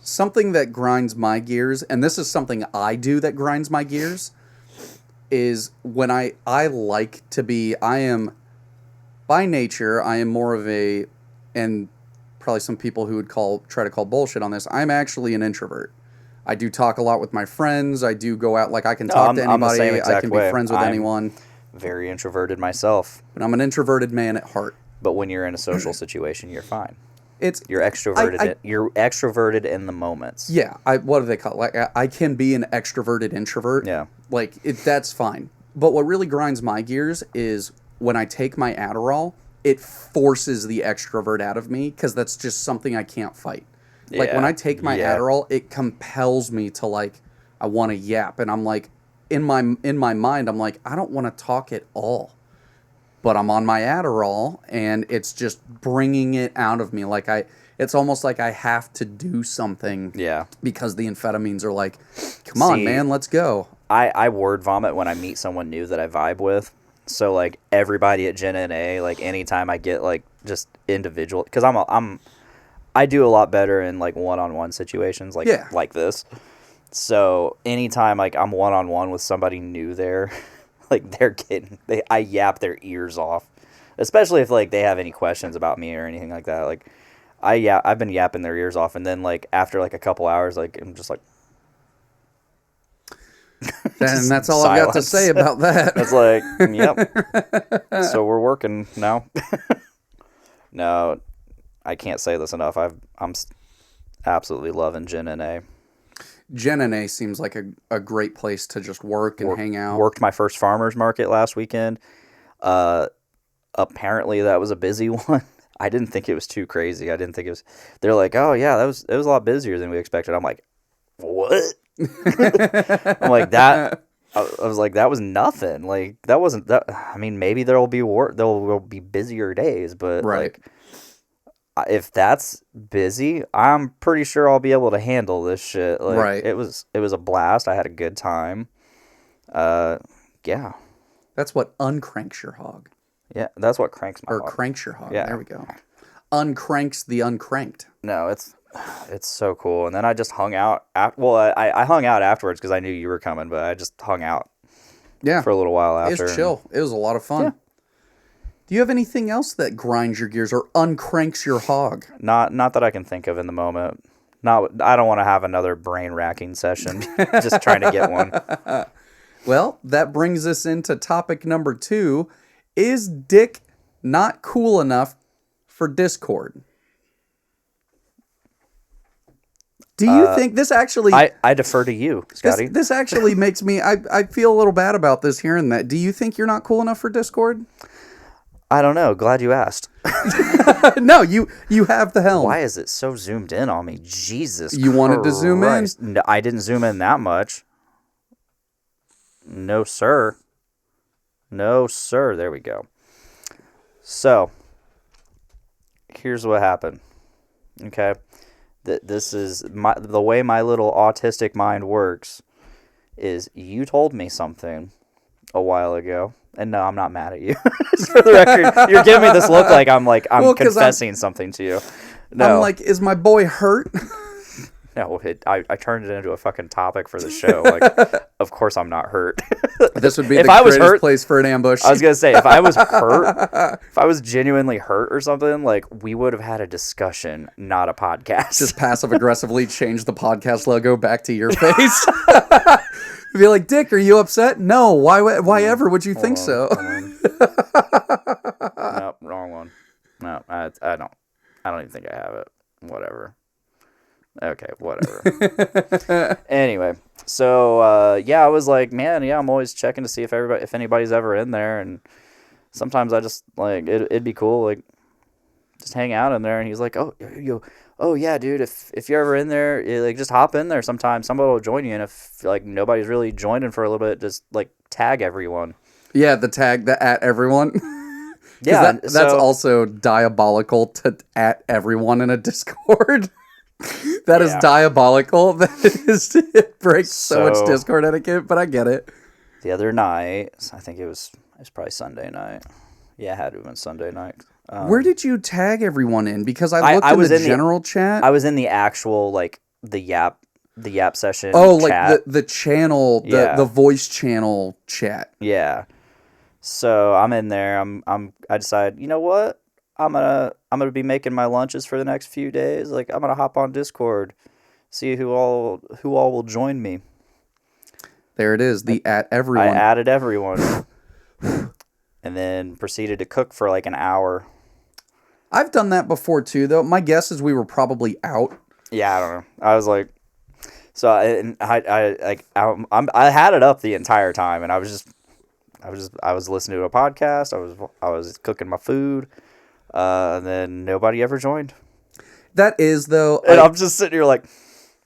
Something that grinds my gears, and this is something I do that grinds my gears, is when I am, by nature, I am more of a, and probably some people who would try to call bullshit on this, I'm actually an introvert. I do talk a lot with my friends. I do go out, like I can talk to anybody. I can be friends with anyone. Very introverted myself. But I'm an introverted man at heart. But when you're in a social situation, you're fine. You're extroverted. You're extroverted in the moments. Yeah. What do they call it? Like, I can be an extroverted introvert. Yeah. Like, that's fine. But what really grinds my gears is when I take my Adderall, it forces the extrovert out of me because that's just something I can't fight. Like, when I take my Adderall, it compels me to, like, I want to yap. And I'm like, in my mind, I'm like, I don't want to talk at all. But I'm on my Adderall, and it's just bringing it out of me. Like, it's almost like I have to do something. Yeah. Because the amphetamines are like, come on, man, let's go. I word vomit when I meet someone new that I vibe with. So, like, everybody at Gen NA, like, anytime I get, like, just individual, because I do a lot better in, like, one-on-one situations, like this. So, anytime, like, I'm one-on-one with somebody new there, like, I yap their ears off, especially if, like, they have any questions about me or anything like that. Like, I've been yapping their ears off, and then, like, after, like, a couple hours, like, I'm just like, and that's all I've got to say about that. It's like, yep. So we're working now. No, I can't say this enough. I'm absolutely loving Gen NA. Gen NA seems like a great place to just work and hang out. Worked my first farmer's market last weekend. Apparently that was a busy one. I didn't think it was too crazy. I didn't think it was. They're like, oh yeah, it was a lot busier than we expected. I'm like, what? I'm like that. I was like, that was nothing. Like, that wasn't that. I mean, maybe there will be busier days, but right. Like, if that's busy, I'm pretty sure I'll be able to handle this shit. Like, right. It was a blast. I had a good time. Yeah. That's what uncranks your hog. Yeah, that's what cranks my hog. Or cranks your hog. Yeah. There we go. Uncranks the uncranked. No, it's so cool. And then I just hung out. I hung out afterwards because I knew you were coming, but I just hung out. Yeah. For a little while after. It was chill. It was a lot of fun. Yeah. Do you have anything else that grinds your gears or uncranks your hog? Not that I can think of in the moment. I don't want to have another brain racking session. Just trying to get one. Well, that brings us into topic number 2. Is Dick not cool enough for Discord? Do you think this actually... I defer to you, Scotty. This actually makes me... I feel a little bad about this hearing that. Do you think you're not cool enough for Discord? I don't know. Glad you asked. No, you have the helm. Why is it so zoomed in on me? Jesus You wanted to zoom in? No, I didn't zoom in that much. No, sir. No, sir. There we go. So, here's what happened. Okay? This is the way my little autistic mind works is you told me something a while ago. And no, I'm not mad at you. Just for the record, you're giving me this look like I'm confessing something to you. No. I'm like, is my boy hurt? No, I turned it into a fucking topic for the show. Like, of course I'm not hurt. This would be If the I was greatest hurt- place for an ambush. I was gonna say, if I was hurt, if I was genuinely hurt or something, like, we would have had a discussion, not a podcast. Just passive aggressively change the podcast logo back to your face. Be like, Dick, are you upset? No. Why ever would you think so? Nope, wrong one. No, I don't even think I have it. Whatever. Okay, whatever. Anyway, so I was like, man, yeah, I'm always checking to see if anybody's ever in there, and sometimes I just like it'd be cool, like, just hang out in there. And he's like, oh yeah, dude, if you're ever in there, like, just hop in there sometime. Somebody will join you, and if like nobody's really joining for a little bit, just like tag everyone. Yeah, the tag, the at everyone. Yeah, that's also diabolical to at everyone in a Discord. That is diabolical. It breaks so much Discord etiquette, but I get it. The other night, I think it was probably Sunday night. Yeah, it had to have been Sunday night. Where did you tag everyone in? Because I looked in the general chat. I was in the actual, like, the Yap session. Oh, chat. Like the channel, the voice channel chat. Yeah. So I'm in there. I decide, you know what? I'm gonna be making my lunches for the next few days. Like, I'm gonna hop on Discord, see who all will join me. There it is. The at everyone. I added everyone, and then proceeded to cook for like an hour. I've done that before too, though. My guess is we were probably out. Yeah, I don't know. I was like, so I had it up the entire time, and I was listening to a podcast. I was cooking my food. And then nobody ever joined. That is, though. And I'm just sitting here like,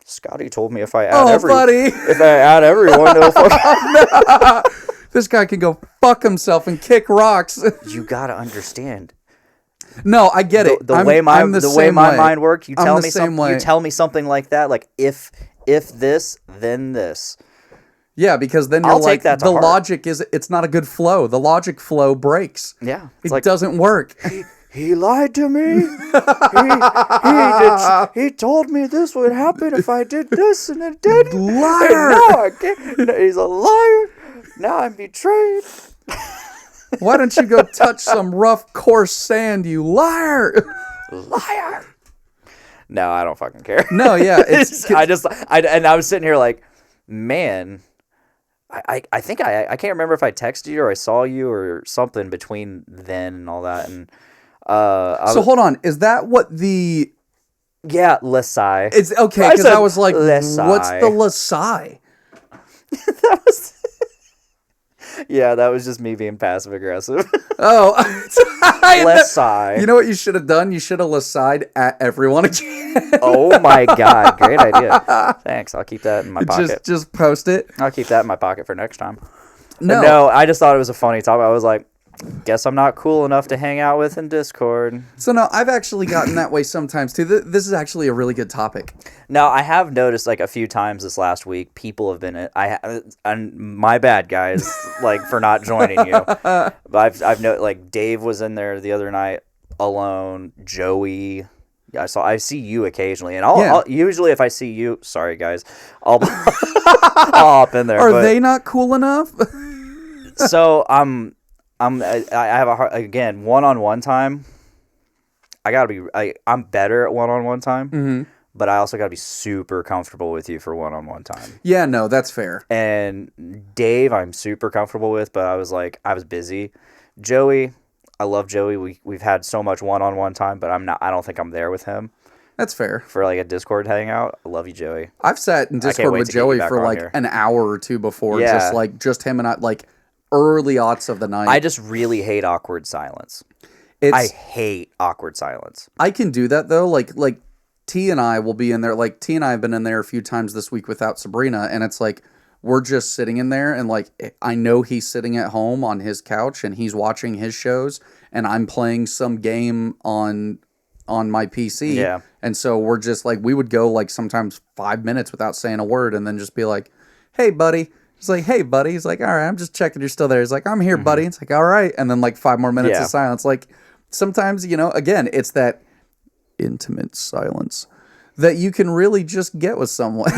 Scotty told me if I add if I add everyone, they'll fuck. This guy can go fuck himself and kick rocks. You gotta understand. No, I get it. The way my mind works, you tell me something like that, like if this, then this. Yeah, because then you're I'll like, take that to the heart. logic it's not a good flow. The logic flow breaks. Yeah, it doesn't work. He lied to me. He told me this would happen if I did this, and it did. Liar! No, I can't. He's a liar. Now I'm betrayed. Why don't you go touch some rough, coarse sand, you liar? Liar. No, I don't fucking care. No, yeah. I was sitting here like, man, I think I can't remember if I texted you or I saw you or something between then and all that. And so hold on, is that what the? Yeah, Lesai. It's okay because I was like, Lesai. What's the Lesai? That was. Yeah, that was just me being passive aggressive. Oh, Lesai. You know what you should have done? You should have Lesai'd at everyone again. Oh my god, great idea. Thanks, I'll keep that in my pocket. Just post it. I'll keep that in my pocket for next time. No, I just thought it was a funny topic. I was like, guess I'm not cool enough to hang out with in Discord. So no, I've actually gotten that way sometimes too. This is actually a really good topic. Now, I have noticed like a few times this last week, people have been. And my bad, guys, like for not joining you. But I've noticed like Dave was in there the other night alone. Joey. Yeah, I see you occasionally, and I'll usually if I see you, sorry guys, I'll hop in there. Are they not cool enough? So I have again one-on-one time. I gotta be. I'm better at one-on-one time, mm-hmm. but I also gotta be super comfortable with you for one-on-one time. Yeah, no, that's fair. And Dave, I'm super comfortable with, but I was busy. Joey, I love Joey. We've had so much one-on-one time, but I don't think I'm there with him. That's fair. For like a Discord hangout. I love you, Joey. I've sat in Discord with Joey for like an hour or two before, just him and I, like early aughts of the night. I just really hate awkward silence. I hate awkward silence. I can do that though. Like T and I will be in there. Like T and I have been in there a few times this week without Sabrina, and it's like we're just sitting in there, and like I know he's sitting at home on his couch and he's watching his shows, and I'm playing some game on my PC. Yeah. And so we're just like, we would go like sometimes 5 minutes without saying a word, and then just be like, "Hey, buddy." He's like, "Hey, buddy." He's like, "All right, I'm just checking you're still there." He's like, "I'm here, buddy." It's like, "All right." And then like 5 more minutes of silence. Like sometimes, again, it's that intimate silence that you can really just get with someone.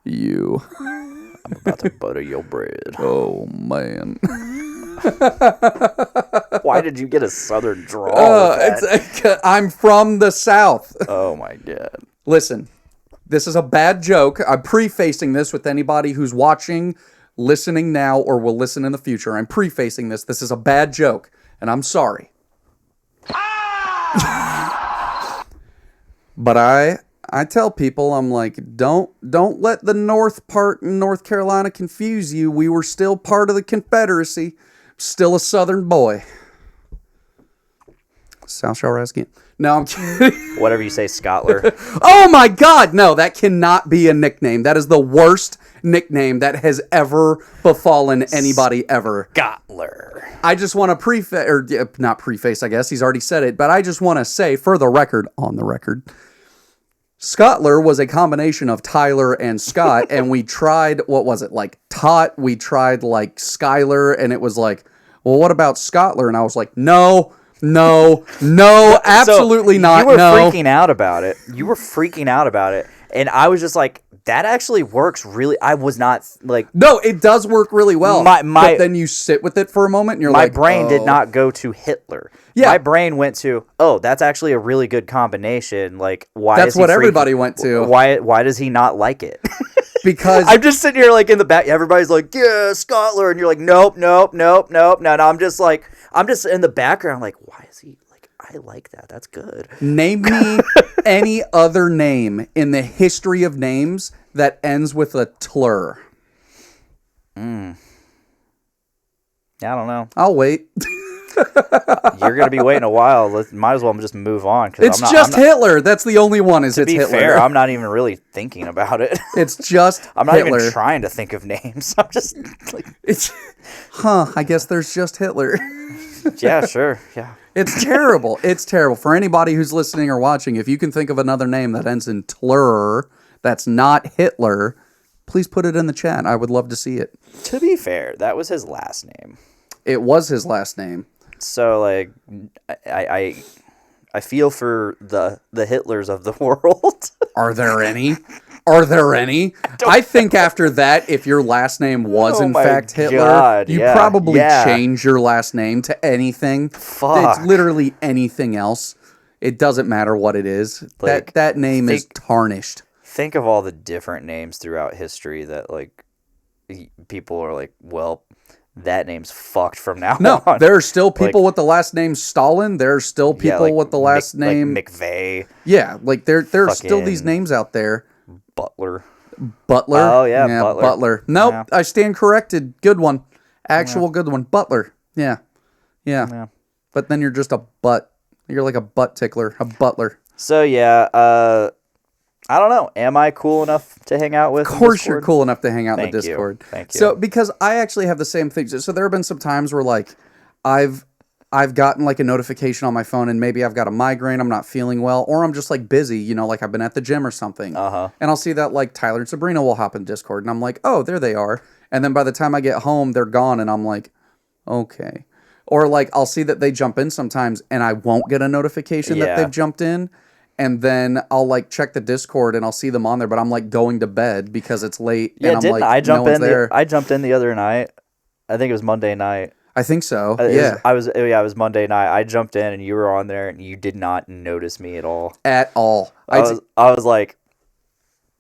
You. I'm about to butter your bread. Oh, man. Why did you get a southern drawl? I'm from the South. Oh, my God. Listen, this is a bad joke. I'm prefacing this with anybody who's watching, listening now, or will listen in the future. I'm prefacing this. This is a bad joke, and I'm sorry. But I tell people, I'm like, don't let the North part in North Carolina confuse you. We were still part of the Confederacy. Still a Southern boy. South Shore Redskins. No, I'm kidding. Whatever you say, Scottler. Oh my God, no, that cannot be a nickname. That is the worst nickname that has ever befallen anybody ever. Scottler. I just want to not preface, I guess. He's already said it, but I just want to say, for the record, on the record, Scottler was a combination of Tyler and Scott, and we tried, what was it, like Tot, we tried like Skyler, and it was like, well, what about Scottler? And I was like, no, absolutely not, You were no. freaking out about it. And I was just like, that actually works really. I was not like... No, it does work really well. But then you sit with it for a moment and you're like, my brain did not go to Hitler. Yeah. My brain went to, oh, that's actually a really good combination. Like, why That's is he what everybody went to. Why does he not like it? Because I'm just sitting here like in the back. Everybody's like, yeah, Scottler. And you're like, nope. No. I'm just in the background like, why is he like, I like that. That's good. name me any other name in the history of names that ends with a tlur. I don't know. I'll wait. You're going to be waiting a while. Might as well just move on. It's Hitler. That's the only one. It's Hitler. Hitler. I'm not even really thinking about it. It's just I'm not Hitler. even trying to think of names. I'm just like, I guess there's just Hitler. yeah, sure. Yeah. It's terrible. It's terrible. For anybody who's listening or watching, if you can think of another name that ends in tlur that's not Hitler, please put it in the chat. I would love to see it. To be fair, that was his last name. It was his last name. So, like, I feel for the Hitlers of the world. Are there any? I think after that, if your last name was in fact Hitler, you probably change your last name to anything. Fuck. It's literally anything else. It doesn't matter what it is. Like, that name is tarnished. Think of all the different names throughout history that, like, people are like, well, that name's fucked from now on. No, there are still people with the last name Stalin. There are still people with the last name... Like McVeigh. Yeah, like there are still these names out there. Butler. Oh, yeah, Butler. Nope, yeah. I stand corrected. Good one. Actual good one. Butler. Yeah. But then you're just a butt. You're like a butt tickler. A butler. So, yeah, I don't know. Am I cool enough to hang out with? Of course you're cool enough to hang out in the Discord. Thank you. So, because I actually have the same thing. So there have been some times where, like, I've gotten, like, a notification on my phone and maybe I've got a migraine, I'm not feeling well, or I'm just, like, busy, you know, like I've been at the gym or something. Uh-huh. And I'll see that, like, Tyler and Sabrina will hop in Discord and I'm like, oh, there they are. And then by the time I get home, they're gone and I'm like, okay. Or, like, I'll see that they jump in sometimes and I won't get a notification that they've jumped in. And then I'll, like, check the Discord and I'll see them on there, but I'm, like, going to bed because it's late. Yeah, and I'm like, I jumped no one's there. I jumped in the other night. I think it was Monday night. I think so. It was Monday night. I jumped in and you were on there and you did not notice me at all. At all. I was like,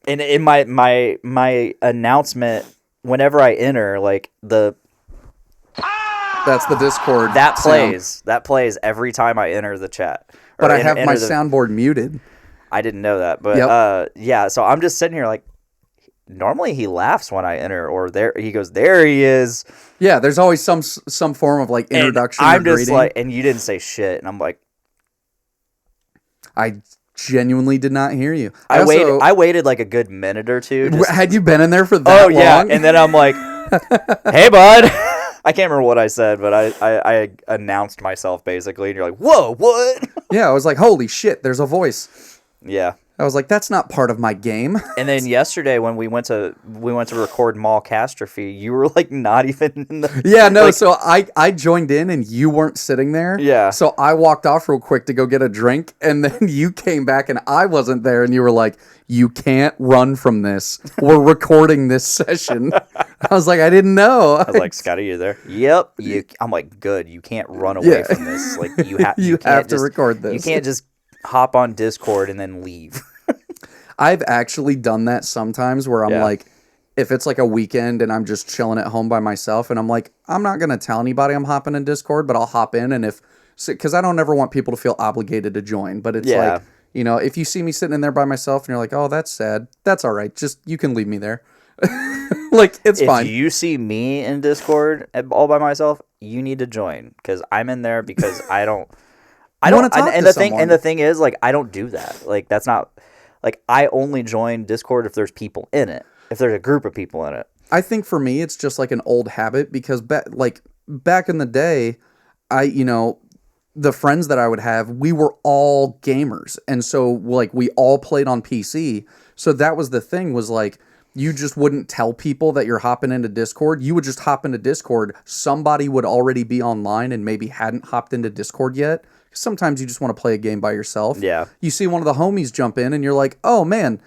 in my announcement, whenever I enter, like, that's the Discord. That plays. That plays every time I enter the chat. But I have my soundboard muted. I didn't know that. But yeah, so I'm just sitting here like, normally he laughs when I enter, or he goes, there he is. Yeah, there's always some form of, like, introduction. And I'm just greeting. like, and you didn't say shit, and I'm like, I genuinely did not hear you. I waited like a good minute or two. Had you been in there for that long? Oh yeah, and then I'm like, hey bud. I can't remember what I said, but I announced myself basically, and you're like, whoa, what? Yeah, I was like, holy shit, there's a voice. Yeah, I was like, that's not part of my game. And then yesterday when we went to record Podcastrophe, you were like not even in the Yeah, no, like, so I joined in and you weren't sitting there. Yeah. So I walked off real quick to go get a drink, and then you came back and I wasn't there, and you were like, you can't run from this. We're recording this session. I was like, I didn't know. I was like, Scotty, you there? Yep. I'm like, good. You can't run away from this. Like you have You have to record this. You can't just hop on Discord and then leave. I've actually done that sometimes where I'm like, if it's like a weekend and I'm just chilling at home by myself and I'm like, I'm not going to tell anybody I'm hopping in Discord, but I'll hop in. And because I don't ever want people to feel obligated to join, but it's like, you know, if you see me sitting in there by myself and you're like, oh, that's sad. That's all right. Just, you can leave me there. Like, it's fine. If you see me in Discord all by myself, you need to join because I'm in there because I don't wanna talk to someone. And the thing is, like, I don't do that. Like, that's not, like, I only join Discord if there's people in it. If there's a group of people in it. I think for me, it's just like an old habit because back in the day, the friends that I would have, we were all gamers. And so like we all played on PC. So that was the thing was like, you just wouldn't tell people that you're hopping into Discord. You would just hop into Discord. Somebody would already be online and maybe hadn't hopped into Discord yet. Sometimes you just want to play a game by yourself. Yeah. You see one of the homies jump in and you're like, oh man,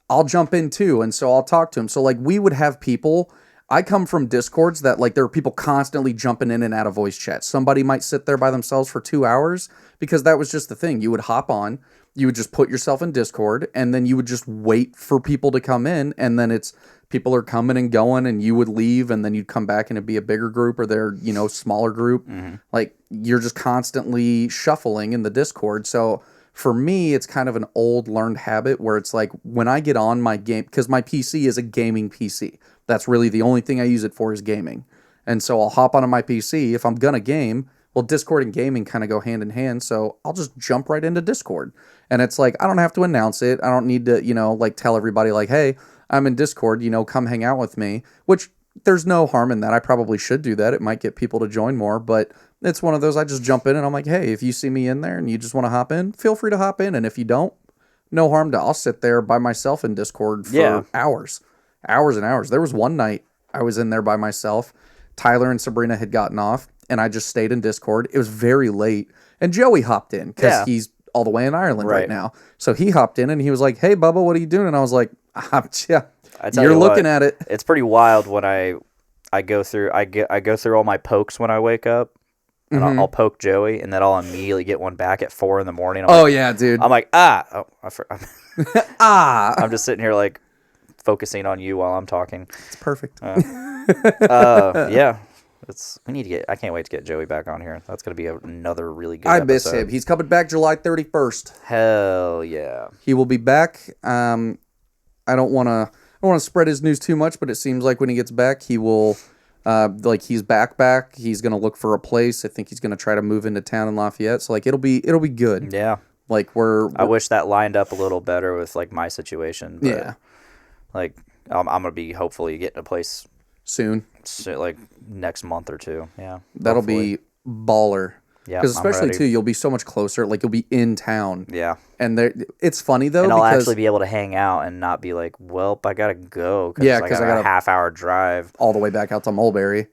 I'll jump in too. And so I'll talk to him. So like we would have people, I come from Discords that like there are people constantly jumping in and out of voice chat. Somebody might sit there by themselves for 2 hours because that was just the thing. You would hop on, you would just put yourself in Discord and then you would just wait for people to come in. And then people are coming and going and you would leave and then you'd come back and it'd be a bigger group or they're, smaller group. Mm-hmm. Like you're just constantly shuffling in the Discord. So for me, it's kind of an old learned habit where it's like when I get on my game, because my PC is a gaming PC. That's really the only thing I use it for is gaming. And so I'll hop onto my PC. If I'm going to game, well, Discord and gaming kind of go hand in hand. So I'll just jump right into Discord. And it's like, I don't have to announce it. I don't need to, like tell everybody like, hey, I'm in Discord, come hang out with me, which there's no harm in that. I probably should do that. It might get people to join more, but it's one of those, I just jump in and I'm like, hey, if you see me in there and you just want to hop in, feel free to hop in. And if you don't, no harm to, I'll sit there by myself in Discord for hours and hours. There was one night I was in there by myself. Tyler and Sabrina had gotten off and I just stayed in Discord. It was very late and Joey hopped in because he's all the way in Ireland right now. So he hopped in and he was like, hey, Bubba, what are you doing? And I was like, you're looking at it. It's pretty wild when I go through all my pokes when I wake up. And I'll poke Joey, and then I'll immediately get one back at 4 a.m. Yeah, dude. I'm like, I'm just sitting here like focusing on you while I'm talking. It's perfect. Yeah, I can't wait to get Joey back on here. That's gonna be another really good. I miss him. He's coming back July 31st. Hell yeah. He will be back. I don't want to spread his news too much, but it seems like when he gets back, he will. He's back. He's gonna look for a place. I think he's gonna try to move into town in Lafayette. So like it'll be good. Yeah. Like I wish that lined up a little better with like my situation. But, yeah. Like I'm gonna be hopefully getting a place soon. Like next month or two. Yeah. That'll be baller. Yeah. Because especially too, you'll be so much closer. Like you'll be in town. Yeah. And it's funny though, and I'll actually be able to hang out and not be like, "Well, I gotta go." Because I got a half-hour drive all the way back out to Mulberry.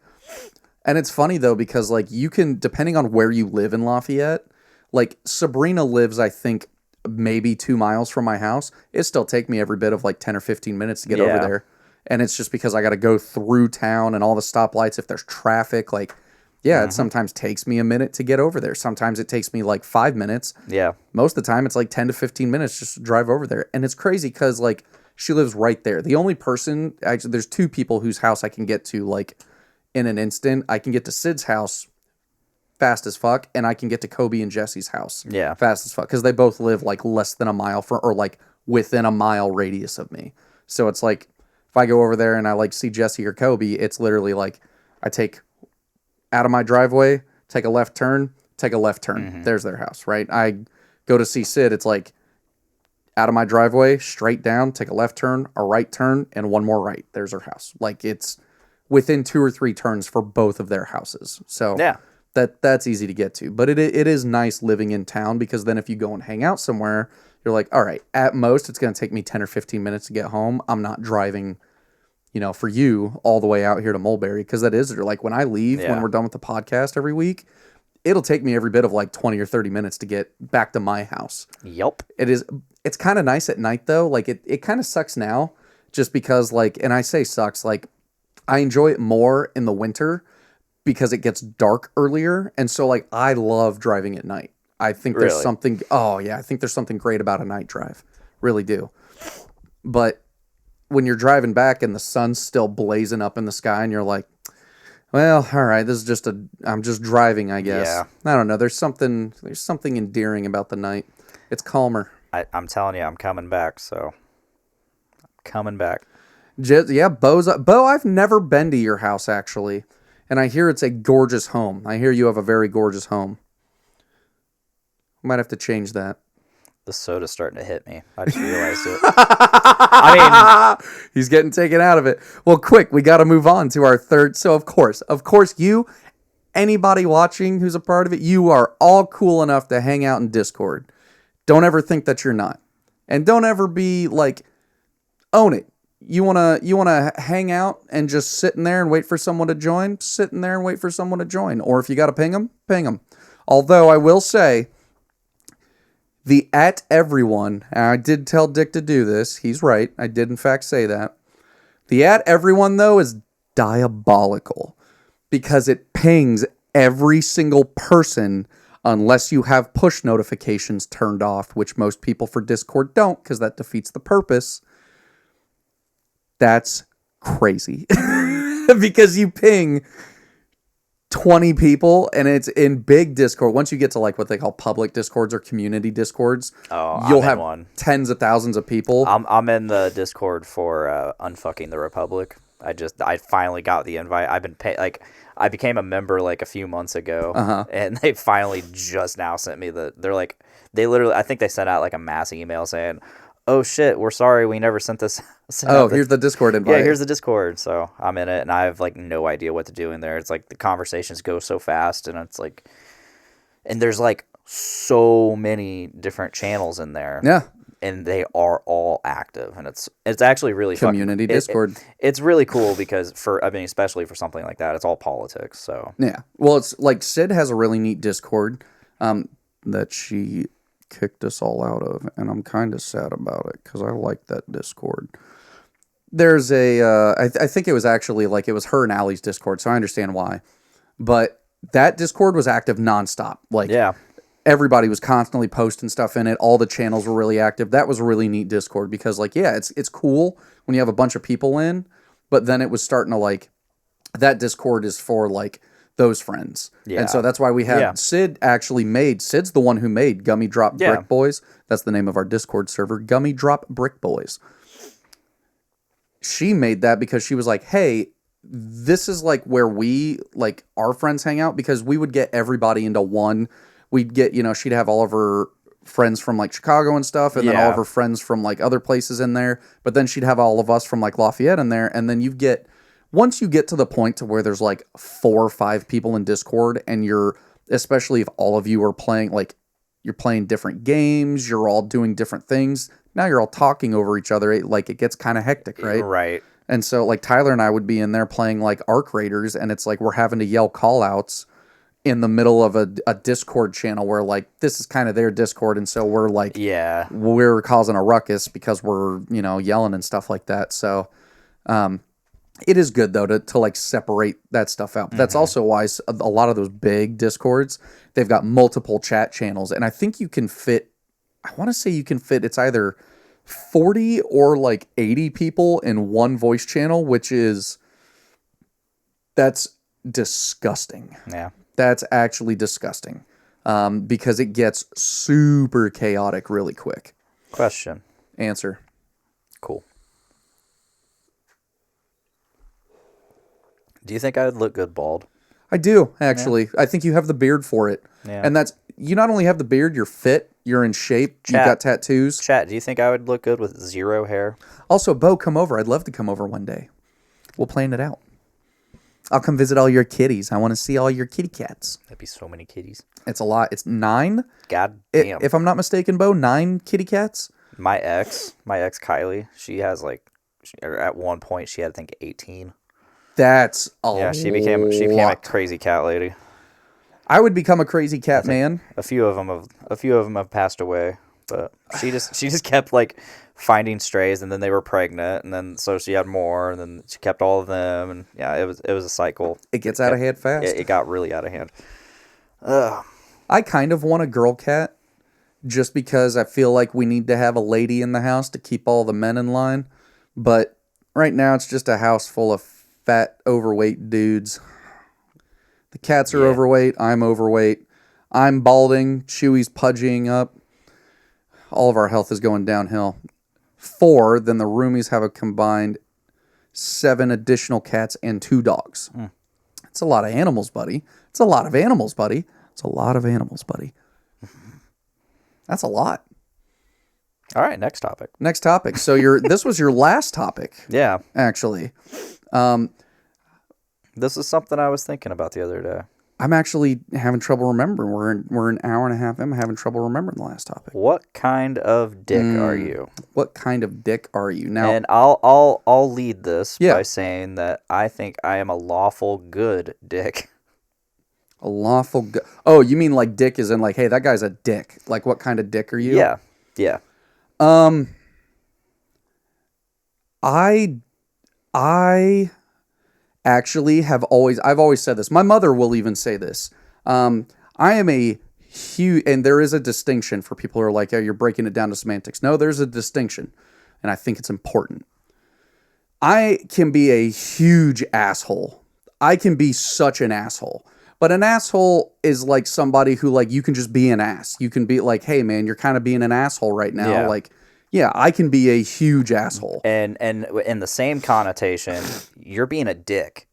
And it's funny though because like you can, depending on where you live in Lafayette, like Sabrina lives, I think maybe 2 miles from my house. It still take me every bit of like 10 or 15 minutes to get over there, and it's just because I got to go through town and all the stoplights. If there's traffic, like. Yeah, it sometimes takes me a minute to get over there. Sometimes it takes me like 5 minutes. Yeah. Most of the time, it's like 10 to 15 minutes just to drive over there. And it's crazy because, like, she lives right there. The only person, actually, there's 2 people whose house I can get to, like, in an instant. I can get to Sid's house fast as fuck, and I can get to Kobe and Jesse's house fast as fuck. Because they both live, like, less than a mile or, like, within a mile radius of me. So it's like, if I go over there and I, like, see Jesse or Kobe, it's literally like, I take out of my driveway, take a left turn. Mm-hmm. There's their house, right? I go to see Sid. It's like out of my driveway, straight down, take a left turn, a right turn, and one more right. There's her house. Like it's within 2 or 3 turns for both of their houses. So that's easy to get to. But it is nice living in town because then if you go and hang out somewhere, you're like, all right, at most it's going to take me 10 or 15 minutes to get home. I'm not driving, for you all the way out here to Mulberry, because that is, like, when I leave, when we're done with the podcast every week, it'll take me every bit of like 20 or 30 minutes to get back to my house. Yep. It's kind of nice at night though. Like it kind of sucks now just because like, and I say sucks, like I enjoy it more in the winter because it gets dark earlier. And so like, I love driving at night. I think there's something, I think there's something great about a night drive. Really do. But when you're driving back and the sun's still blazing up in the sky and you're like, well, all right, this is I'm just driving, I guess. Yeah. I don't know. There's something endearing about the night. It's calmer. I'm telling you, I'm coming back, so I'm coming back. Bo, I've never been to your house, actually. And I hear it's a gorgeous home. I hear you have a very gorgeous home. I might have to change that. The soda's starting to hit me. I just realized it. I mean, he's getting taken out of it. Well, quick, we got to move on to our third. So, of course, anybody watching who's a part of it, you are all cool enough to hang out in Discord. Don't ever think that you're not. And don't ever be like, own it. You wanna hang out and just sit in there and wait for someone to join? Sit in there and wait for someone to join. Or if you got to ping them, ping them. Although I will say, the @everyone, and I did tell Dick to do this. He's right. I did, in fact, say that. The @everyone, though, is diabolical because it pings every single person unless you have push notifications turned off, which most people for Discord don't because that defeats the purpose. That's crazy because you ping 20 people and it's in big Discord. Once you get to like what they call public Discords or community Discords, you'll have tens of thousands of people. I'm in the Discord for Unfucking the Republic. I finally got the invite. I've been I became a member like a few months ago, and they finally just now sent me they literally, I think they sent out like a mass email saying, oh shit, we're sorry, we never sent this. Here's the Discord invite. Yeah, here's the Discord. So I'm in it, and I have like no idea what to do in there. It's like the conversations go so fast, and it's like, and there's like so many different channels in there. Yeah. And they are all active, and it's actually really community Discord. It's really cool because especially for something like that, it's all politics. So yeah, well, it's like Sid has a really neat Discord that she kicked us all out of, and I'm kind of sad about it because I like that Discord. There's I think it was actually like it was her and Allie's Discord, so I understand why, but that Discord was active nonstop. Like yeah. Everybody was constantly posting stuff in it. All the channels were really active. That was a really neat Discord because, like, yeah, it's cool when you have a bunch of people in, but then it was starting to, like, that Discord is for, like, those friends. Yeah. And so that's why we have Sid's the one who made Gummy Drop Brick Boys. That's the name of our Discord server, Gummy Drop Brick Boys. She made that because she was like, hey, this is, like, where we, like, our friends hang out because we would get everybody into one. We'd get, she'd have all of her friends from like Chicago and stuff, and then all of her friends from like other places in there. But then she'd have all of us from like Lafayette in there. And then once you get to the point to where there's like 4 or 5 people in Discord, and especially if all of you are playing, like you're playing different games, you're all doing different things. Now you're all talking over each other. It gets kind of hectic, right? Right. And so like Tyler and I would be in there playing like Arc Raiders, and it's like we're having to yell call outs in the middle of a Discord channel where like this is kind of their Discord, and so we're like we're causing a ruckus because we're yelling and stuff like that. So it is good though to like separate that stuff out. But that's also why a lot of those big Discords, they've got multiple chat channels, and I think you can fit, I want to say you can fit, it's either 40 or like 80 people in one voice channel, that's disgusting. Yeah. That's actually disgusting because it gets super chaotic really quick. Question. Answer. Cool. Do you think I would look good bald? I do, actually. Yeah. I think you have the beard for it. Yeah. And you not only have the beard, you're fit, you're in shape, you've got tattoos. Chat, do you think I would look good with 0 hair? Also, Bo, come over. I'd love to come over one day. We'll plan it out. I'll come visit all your kitties. I want to see all your kitty cats. That'd be so many kitties. It's a lot. It's 9. God damn. If I'm not mistaken, Bo, 9 kitty cats. My ex Kylie, she has at one point she had I think 18. That's a Yeah, she became a lot. crazy cat lady. I would become a crazy cat man. A few of them have passed away, but she just kept like finding strays, and then they were pregnant, and then so she had more, and then she kept all of them, and yeah, it was a cycle. It gets out of hand fast. It got really out of hand. I kind of want a girl cat just because I feel like we need to have a lady in the house to keep all the men in line. But right now it's just a house full of fat, overweight dudes. The cats are overweight. I'm overweight. I'm balding. Chewy's pudgying up. All of our health is going downhill. 4, then the roomies have a combined 7 additional cats and 2 dogs. It's a lot of animals, buddy. It's a lot of animals, buddy. It's a lot of animals, buddy. That's a lot. All right, next topic. Next topic. So this was your last topic. Yeah. Actually. This is something I was thinking about the other day. I'm actually having trouble remembering. We're an hour and a half in. I'm having trouble remembering the last topic. What kind of dick are you? What kind of dick are you? Now, And I'll lead this by saying that I think I am a lawful good dick. a lawful Oh, you mean like dick is in like, hey, that guy's a dick. Like, what kind of dick are you? Yeah. Yeah. I actually I've always said this. My mother will even say this. I am a huge, and there is a distinction for people who are like, oh, you're breaking it down to semantics. No, there's a distinction, and I think it's important. I can be a huge asshole. I can be such an asshole. But an asshole is like somebody who, like, you can just be an ass. You can be like, hey, man, you're kind of being an asshole right now. Yeah. Like, yeah, I can be a huge asshole. And in the same connotation, you're being a dick.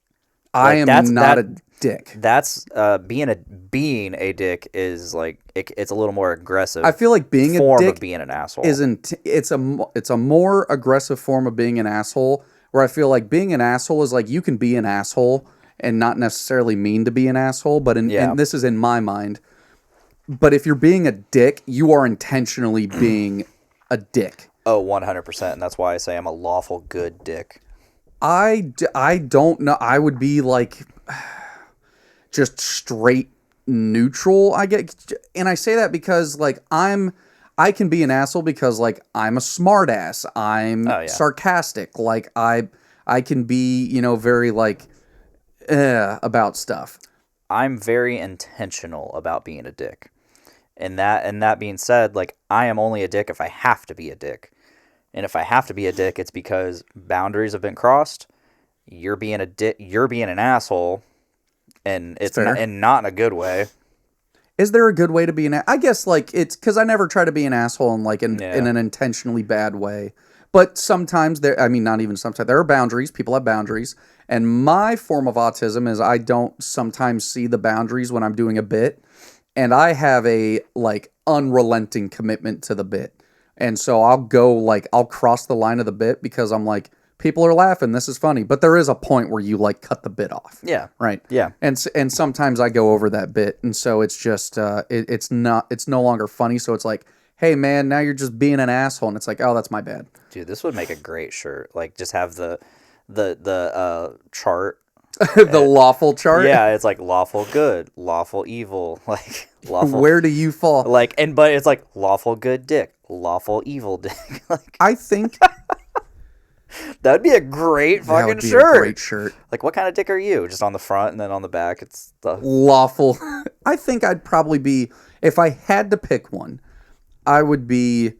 I am not a dick. That's being a dick is like it's a little more aggressive. I feel like being form a dick of being an asshole it's a more aggressive form of being an asshole. Where I feel like being an asshole is like you can be an asshole and not necessarily mean to be an asshole, but and this is in my mind. But if you're being a dick, you are intentionally being a dick. Oh, 100%, and that's why I say I'm a lawful good dick. I don't know. I would be like just straight neutral. And I say that because like I can be an asshole because like I'm a smart ass. I'm sarcastic. Like I can be, very like about stuff. I'm very intentional about being a dick. And that being said, like I am only a dick if I have to be a dick. And if I have to be a dick, it's because boundaries have been crossed. You're being a dick. You're being an asshole, and it's not in a good way. Is there a good way to be an? I guess like it's because I never try to be an asshole in an intentionally bad way. But sometimes not even sometimes, there are boundaries. People have boundaries, and my form of autism is I don't sometimes see the boundaries when I'm doing a bit, and I have a like unrelenting commitment to the bit. And so I'll cross the line of the bit because I'm like, people are laughing. This is funny. But there is a point where you like cut the bit off. Yeah. Right. Yeah. And sometimes I go over that bit. And so it's just, it's no longer funny. So it's like, hey man, now you're just being an asshole. And it's like, oh, that's my bad. Dude, this would make a great shirt. Like just have the chart. The lawful chart. Yeah. It's like lawful good, lawful evil, like lawful. Where do you fall? Like, but it's like lawful good dick. Lawful evil dick. Like, I think that'd be a great fucking that would be shirt. A great shirt. Like, what kind of dick are you? Just on the front and then on the back, it's the lawful. I think I'd probably be, if I had to pick one, I would be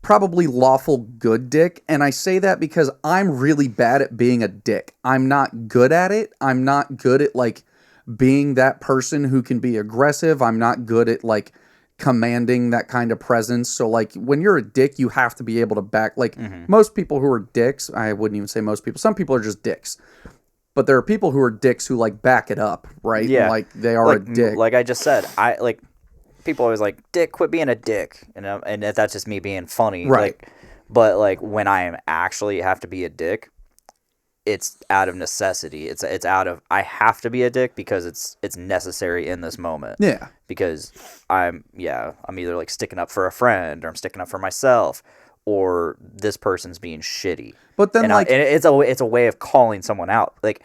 probably lawful good dick. And I say that because I'm really bad at being a dick. I'm not good at it. I'm not good at like being that person who can be aggressive. I'm not good at like commanding that kind of presence. So like when you're a dick, you have to be able to back like most people who are dicks. I wouldn't even say most people. Some people are just dicks. But there are people who are dicks who like back it up, right? Yeah. Like they are a dick. Like I just said, I like people always like, dick, quit being a dick. And that's just me being funny. Right. Like, but like when I am actually have to be a dick, it's out of necessity. It's out of, I have to be a dick because it's necessary in this moment. Yeah. Because I'm either like sticking up for a friend, or I'm sticking up for myself, or this person's being shitty. But then, and like, and it's a way of calling someone out, like,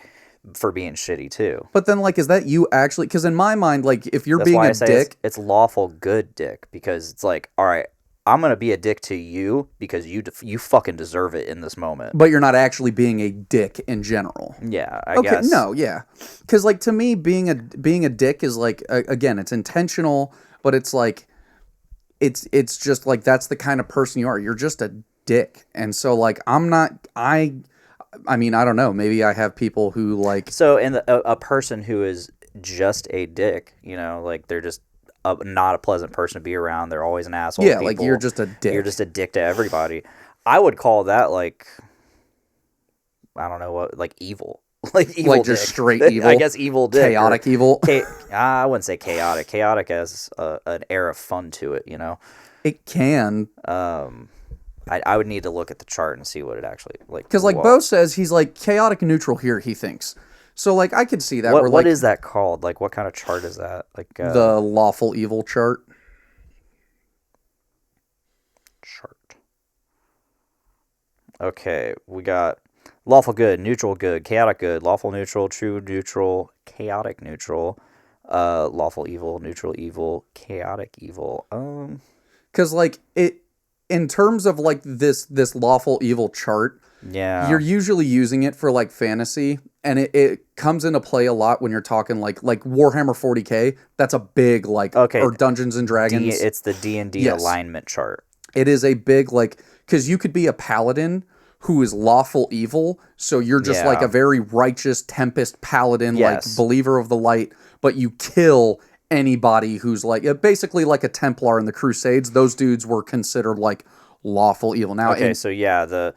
for being shitty too. but then, like, is that you actually? Because in my mind, like, if you're That's being why a I say dick, it's lawful good dick, because it's like, all right, I'm gonna be a dick to you because you fucking deserve it in this moment. but you're not actually being a dick in general. Yeah, I Okay, guess. no, yeah, because like to me, being a dick is like again, it's intentional, but it's like it's just like that's the kind of person you are. You're just a dick, and so like I'm not. I mean, I don't know. Maybe I have people who like. So, and a person who is just a dick, you know, like they're just not a pleasant person to be around. They're always an asshole. Yeah, to like people. you're just a dick. You're just a dick to everybody. I would call that like, I don't know what, like evil. Like evil, like just dick. straight evil. I guess evil dick. Chaotic evil. I wouldn't say chaotic. Chaotic has an air of fun to it, you know. It can. I would need to look at the chart and see what it actually like. Because like Bo says, he's like chaotic neutral here. He thinks so. Like I could see that. What is that called? Like what kind of chart is that? Like the lawful evil chart. Okay, we got lawful good, neutral good, chaotic good, lawful neutral, true neutral, chaotic neutral, lawful evil, chaotic evil. Because like it, in terms of like this lawful evil chart, yeah, you're usually using it for like fantasy, and it comes into play a lot when you're talking like Warhammer 40K. That's a big like or Dungeons and Dragons. It's the D&D alignment chart. It is a big like because you could be a paladin who is lawful evil, so you're just like a very righteous Tempest paladin, like believer of the light, but you kill anybody who's like basically like a Templar in the Crusades. Those dudes were considered like lawful evil. Now, so the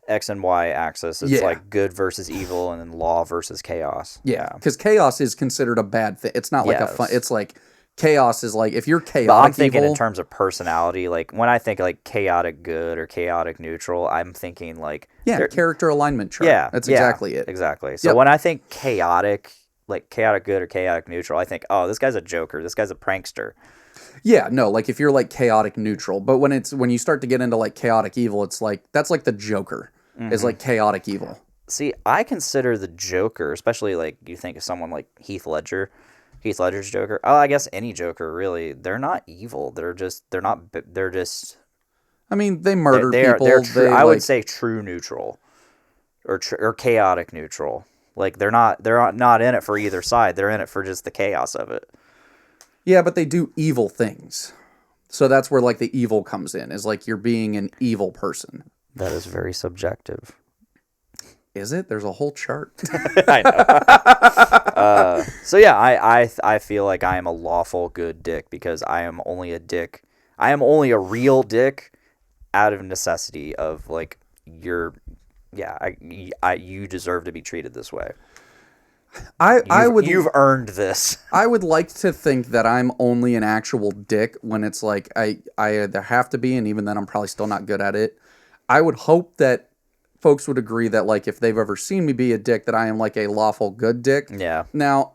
X and Y axis, it's like good versus evil, and then law versus chaos. Yeah, because chaos is considered a bad thing. It's not like a fun. It's like chaos is like if you're chaotic. But I'm thinking evil, in terms of personality. Like when I think like chaotic good or chaotic neutral, I'm thinking like character alignment chart. Yeah, that's exactly it. Exactly. So when I think chaotic, like chaotic good or chaotic neutral, I think, oh, this guy's a joker. This guy's a prankster. Yeah, no, like if you're like chaotic neutral, but when you start to get into like chaotic evil, it's like that's like the Joker is like chaotic evil. See, I consider the Joker, especially like you think of someone like Heath Ledger's Joker. Oh, I guess any Joker really. They're not evil. They're just. I mean, they murder people. They're true, I would say true neutral, or chaotic neutral. Like they're not in it for either side. They're in it for just the chaos of it. Yeah, but they do evil things. So that's where like the evil comes in. Is like you're being an evil person. That is very subjective. Is it? There's a whole chart. I know. So yeah, I feel like I am a lawful good dick because I am only a dick. I am only a real dick out of necessity of like you deserve to be treated this way. You've earned this. I would like to think that I'm only an actual dick when it's like I either have to be, and even then I'm probably still not good at it. I would hope that folks would agree that like if they've ever seen me be a dick, that I am like a lawful good dick. Yeah. Now,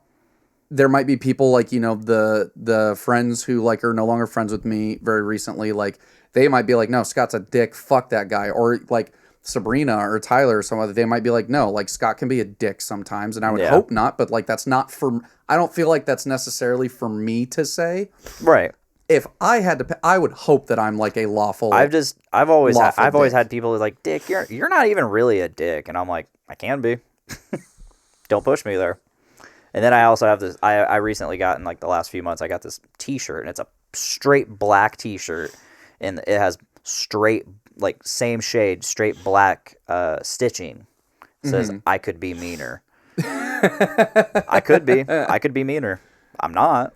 there might be people like, you know, the friends who like are no longer friends with me very recently, like they might be like, no, Scott's a dick, fuck that guy. Or like Sabrina or Tyler or some other, they might be like, no, like Scott can be a dick sometimes, and I would hope not, but like that's not for, I don't feel like that's necessarily for me to say. Right. If I had to, I would hope that I'm like a lawful. I've always had people like, Dick, you're not even really a dick, and I'm like, I can be. Don't push me there. And then I also have this. I recently got in like the last few months. I got this T-shirt, and it's a straight black T-shirt, and it has straight like same shade, straight black stitching. It says I could be meaner. I could be meaner. I'm not.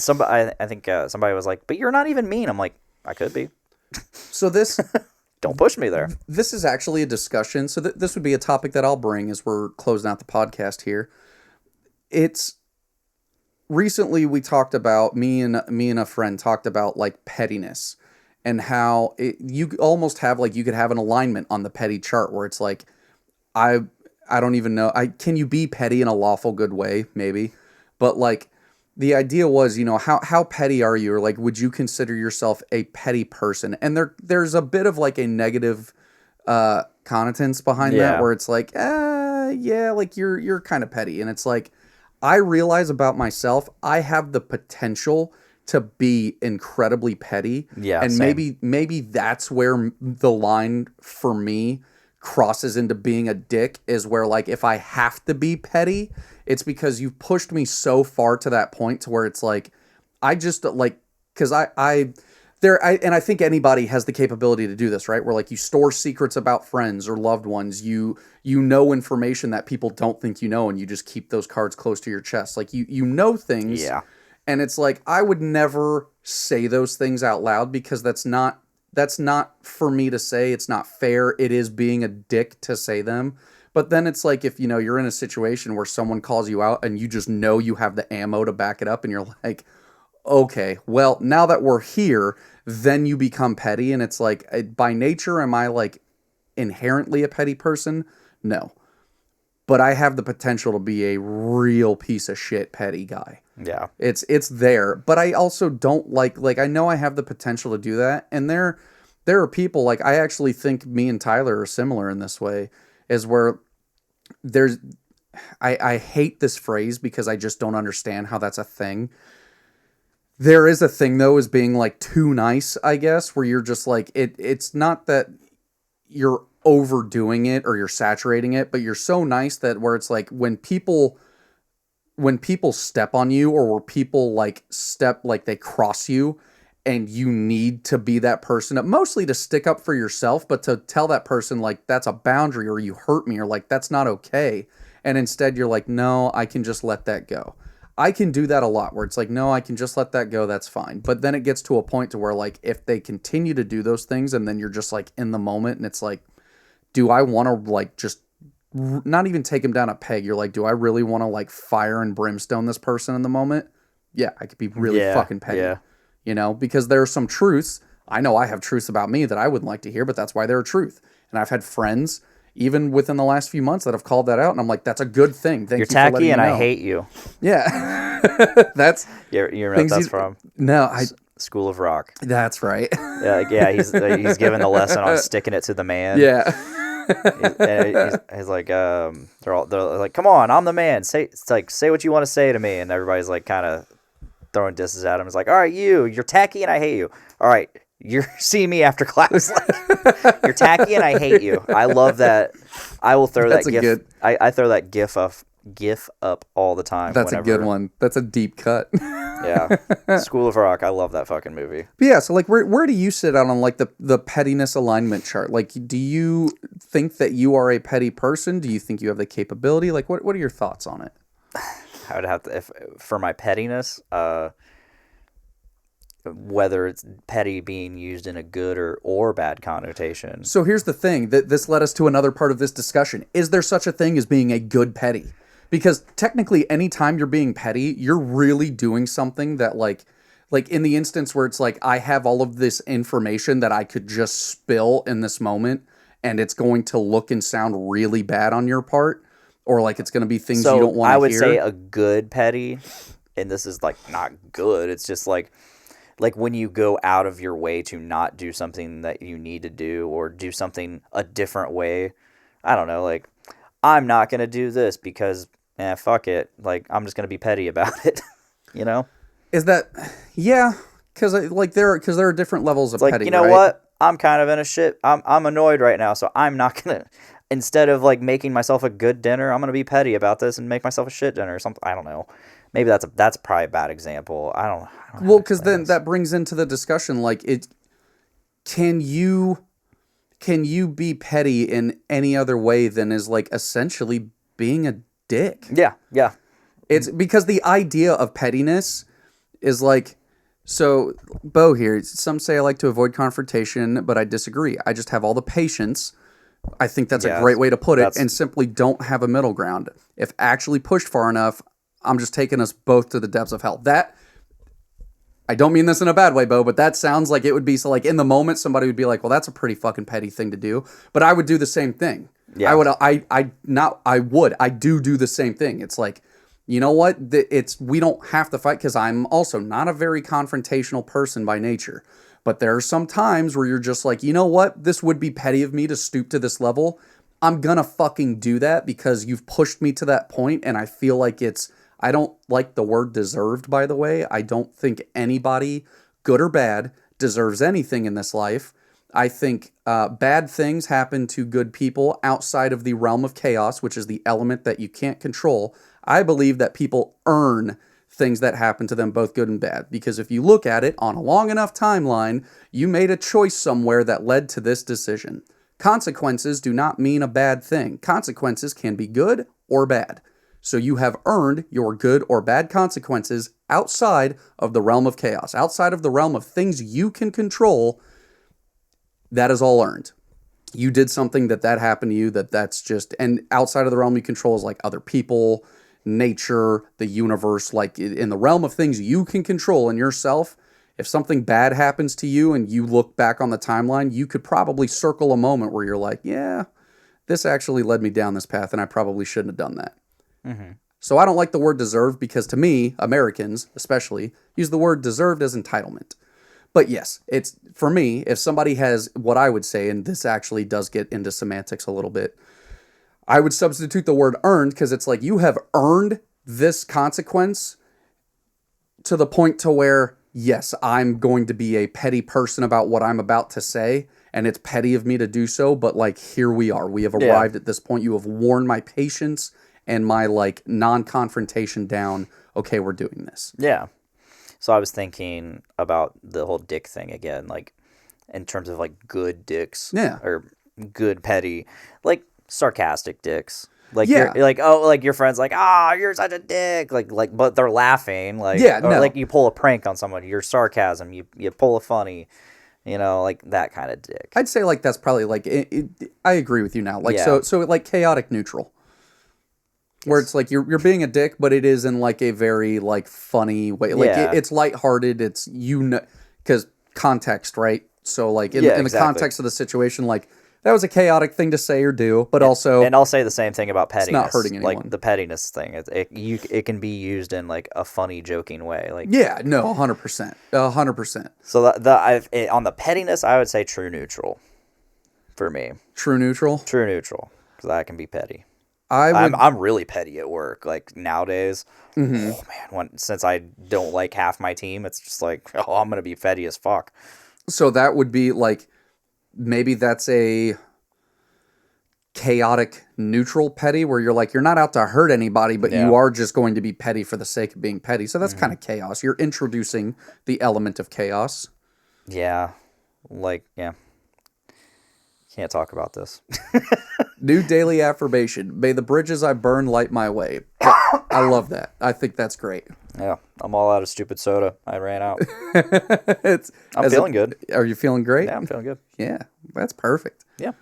Somebody, I think somebody was like, but you're not even mean. I'm like, I could be. So this... Don't push me there. This is actually a discussion. So this would be a topic that I'll bring as we're closing out the podcast here. It's... Recently we talked about, me and a friend talked about like pettiness and how you almost have like, you could have an alignment on the petty chart where it's like, I don't even know. Can you be petty in a lawful good way? Maybe. But like the idea was, how petty are you? Or like, would you consider yourself a petty person? And there's a bit of like a negative connotance behind that, where it's like, yeah, like you're kind of petty. And it's like, I realize about myself, I have the potential to be incredibly petty. Yeah, and same. maybe that's where the line for me crosses into being a dick, is where like if I have to be petty, it's because you've pushed me so far to that point to where it's like I just like, because and I think anybody has the capability to do this, right? Where like you store secrets about friends or loved ones, you know information that people don't think you know, and you just keep those cards close to your chest. Like you know things. Yeah. And it's like, I would never say those things out loud, because that's not for me to say. It's not fair. It is being a dick to say them. But then it's like, if you're in a situation where someone calls you out and you just know you have the ammo to back it up, and you're like, okay, well, now that we're here, then you become petty. And it's like, by nature, am I like inherently a petty person? No. But I have the potential to be a real piece of shit petty guy. Yeah. It's there. But I also don't like I know I have the potential to do that. And there are people, like, I actually think me and Tyler are similar in this way, is where I hate this phrase because I just don't understand how that's a thing. There is a thing, though, as being like too nice, I guess, where you're just like, it's not that you're overdoing it or you're saturating it, but you're so nice that where it's like when people step on you, or where people like they cross you, and you need to be that person, mostly to stick up for yourself, but to tell that person like that's a boundary, or you hurt me, or like that's not okay. And instead you're like, no, I can just let that go. I can do that a lot, where it's like, no, I can just let that go. That's fine. But then it gets to a point to where like, if they continue to do those things, and then you're just like in the moment, and it's like, do I want to like just not even take them down a peg? You're like, do I really want to like fire and brimstone this person in the moment? Yeah, I could be really fucking petty. Yeah. Because there are some truths. I know I have truths about me that I wouldn't like to hear, but that's why they're a truth. And I've had friends, even within the last few months, that have called that out, and I'm like, that's a good thing. Thank You're you for letting tacky, me and know. I hate you. Yeah. That's You remember what that's from? No, School of Rock. that's right. Yeah. He's given the lesson on sticking it to the man. Yeah. He's like, they're like, come on, I'm the man. Say what you want to say to me, and everybody's like, kind of throwing disses at him. It's like, all right, you're tacky, and I hate you. All right, you're see me after class. Like, you're tacky, and I hate you. I love that. I will throw That's that a gif. good- I throw that gif up all the time. That's whenever. a good one. That's a deep cut. Yeah, School of Rock. I love that fucking movie. But yeah, so like where do you sit out on like the pettiness alignment chart? Like, do you think that you are a petty person? Do you think you have the capability? Like, what are your thoughts on it? I would have to, if for my pettiness, whether it's petty being used in a good or bad connotation. So here's the thing, that this led us to another part of this discussion. Is there such a thing as being a good petty? Because technically, anytime you're being petty, you're really doing something that like in the instance where it's like, I have all of this information that I could just spill in this moment, and it's going to look and sound really bad on your part, or like it's going to be things you don't want to hear. I would say a good petty, and this is like not good. It's just like when you go out of your way to not do something that you need to do, or do something a different way. I don't know, like, I'm not going to do this because, fuck it. Like, I'm just going to be petty about it, Is that, yeah, because there are different levels of like, petty, you know right? what? I'm kind of in a shit. I'm annoyed right now, so I'm not going to, instead of like making myself a good dinner, I'm going to be petty about this and make myself a shit dinner or something. I don't know. Maybe that's probably a bad example. I don't know. Well, because then that brings into the discussion, like, can you be petty in any other way than is like essentially being a dick? Yeah. It's because the idea of pettiness is like, so Bo here, some say I like to avoid confrontation, but I disagree. I just have all the patience. I think that's a great way to put it, and simply don't have a middle ground. If actually pushed far enough, I'm just taking us both to the depths of hell. That, I don't mean this in a bad way, Bo, but that sounds like it would be, so like in the moment, somebody would be like, well, that's a pretty fucking petty thing to do. But I would do the same thing. Yeah. I do the same thing. It's like, you know what? We don't have to fight because I'm also not a very confrontational person by nature. But there are some times where you're just like, you know what? This would be petty of me to stoop to this level. I'm gonna fucking do that because you've pushed me to that point, and I feel like I don't like the word deserved, by the way. I don't think anybody, good or bad, deserves anything in this life. I think bad things happen to good people outside of the realm of chaos, which is the element that you can't control. I believe that people earn things that happen to them, both good and bad. Because if you look at it on a long enough timeline, you made a choice somewhere that led to this decision. Consequences do not mean a bad thing. Consequences can be good or bad. So you have earned your good or bad consequences outside of the realm of chaos, outside of the realm of things you can control. That is all earned. You did something that happened to you that's just, and outside of the realm you control is like other people, nature, the universe, like in the realm of things you can control in yourself. If something bad happens to you and you look back on the timeline, you could probably circle a moment where you're like, yeah, this actually led me down this path and I probably shouldn't have done that. Mm-hmm. So I don't like the word deserved because to me, Americans especially, use the word deserved as entitlement. But yes, it's for me, if somebody has what I would say, and this actually does get into semantics a little bit, I would substitute the word earned because it's like you have earned this consequence to the point to where, yes, I'm going to be a petty person about what I'm about to say, and it's petty of me to do so, but like here we are. We have arrived at this point. You have worn my patience and my like non-confrontation down. Okay, we're doing this. Yeah. So I was thinking about the whole dick thing again, like in terms of like good dicks. Yeah. Or good petty, like sarcastic dicks. Like you're like, oh, like your friend's like, you're such a dick. Like, but they're laughing. Like, or like you pull a prank on someone. Your sarcasm. You pull a funny. You know, like that kind of dick. I'd say like that's probably like I agree with you now. Like so like chaotic neutral. Where it's like you're being a dick, but it is in like a very like funny way. Like it's lighthearted. It's because context, right? So like in the context of the situation, like that was a chaotic thing to say or do, but also and I'll say the same thing about pettiness. It's not hurting anyone. Like the pettiness thing, it can be used in like a funny, joking way. Like 100%. So on the pettiness, I would say true neutral. For me, true neutral, because I can be petty. I'm really petty at work. Like nowadays, oh man, since I don't like half my team, it's just like, oh, I'm gonna be petty as fuck. So that would be like, maybe that's a chaotic neutral petty where you're like, you're not out to hurt anybody, but you are just going to be petty for the sake of being petty. So that's kind of chaos. You're introducing the element of chaos. Yeah, like can't talk about this. New daily affirmation. May the bridges I burn light my way. I love that. I think that's great. Yeah, I'm all out of stupid soda. I ran out. I'm feeling good. Are you feeling great? Yeah, I'm feeling good. Yeah, that's perfect. Yeah.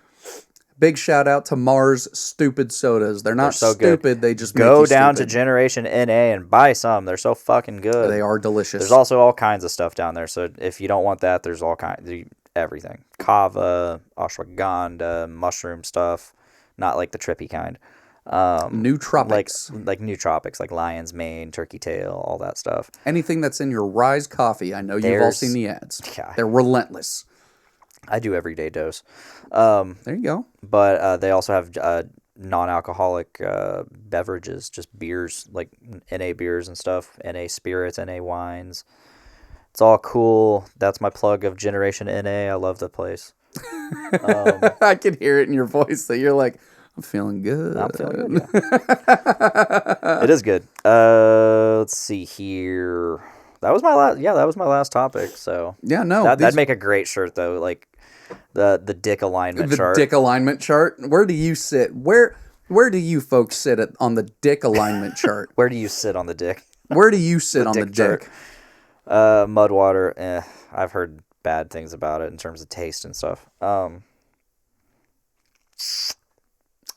Big shout out to Mars Stupid Sodas. They're not so stupid. Good. They just go make you down stupid. to Generation NA and buy some. They're so fucking good. They are delicious. There's also all kinds of stuff down there. So if you don't want that, there's all kinds. Everything. Kava, ashwagandha, mushroom stuff. Not like the trippy kind. Nootropics. Like nootropics, like lion's mane, turkey tail, all that stuff. Anything that's in your Rise coffee. I know you've all seen the ads. Yeah. They're relentless. I do everyday dose. There you go. But they also have non-alcoholic beverages, just beers, like NA beers and stuff, NA spirits, NA wines. It's all cool. That's my plug of Generation NA. I love the place. I can hear it in your voice that you're like, I'm feeling good. I'm feeling good. Yeah. It is good. Let's see here. That was my last. Yeah, that was my last topic. So yeah, no, that'd make a great shirt though. Like the dick alignment chart. The dick alignment chart. Where do you sit? Where do you folks sit on the dick alignment chart? Where do you sit on the dick? Where do you sit on the dick? Mudwater. I've heard bad things about it in terms of taste and stuff.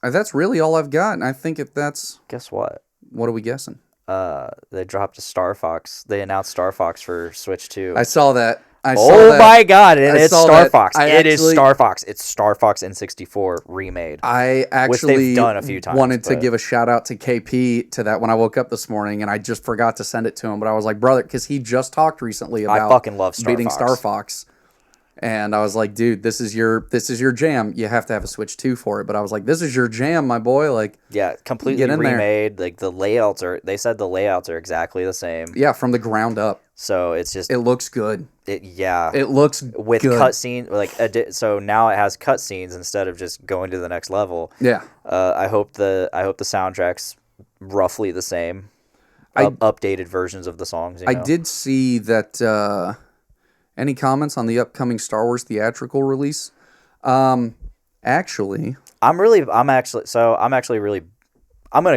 That's really all I've got. And I think if that's... Guess what? What are we guessing? They dropped a Star Fox. They announced Star Fox for Switch 2. I saw that. Oh my God! And it's saw Star that. Fox. I It is actually- Star Fox. It's Star Fox N64 remade. I they've actually done a few times, wanted to but- give a shout out to KP to that when I woke up this morning, and I just forgot to send it to him. But I was like, brother, because he just talked recently about fucking love Star beating Fox. Star Fox, and I was like, dude, this is your jam. You have to have a Switch 2 for it. But I was like, this is your jam, my boy. Like, Yeah, completely Get in there. remade. Like the layouts are. They said the layouts are exactly the same. yeah, from the ground up, So it's just it looks good. yeah. It looks With good. cutscene, like so now it has cutscenes instead of just going to the next level. Yeah, I hope the soundtrack's roughly the same. Updated versions of the songs. You I know? did see that. Any comments on the upcoming Star Wars theatrical release? Actually, I'm gonna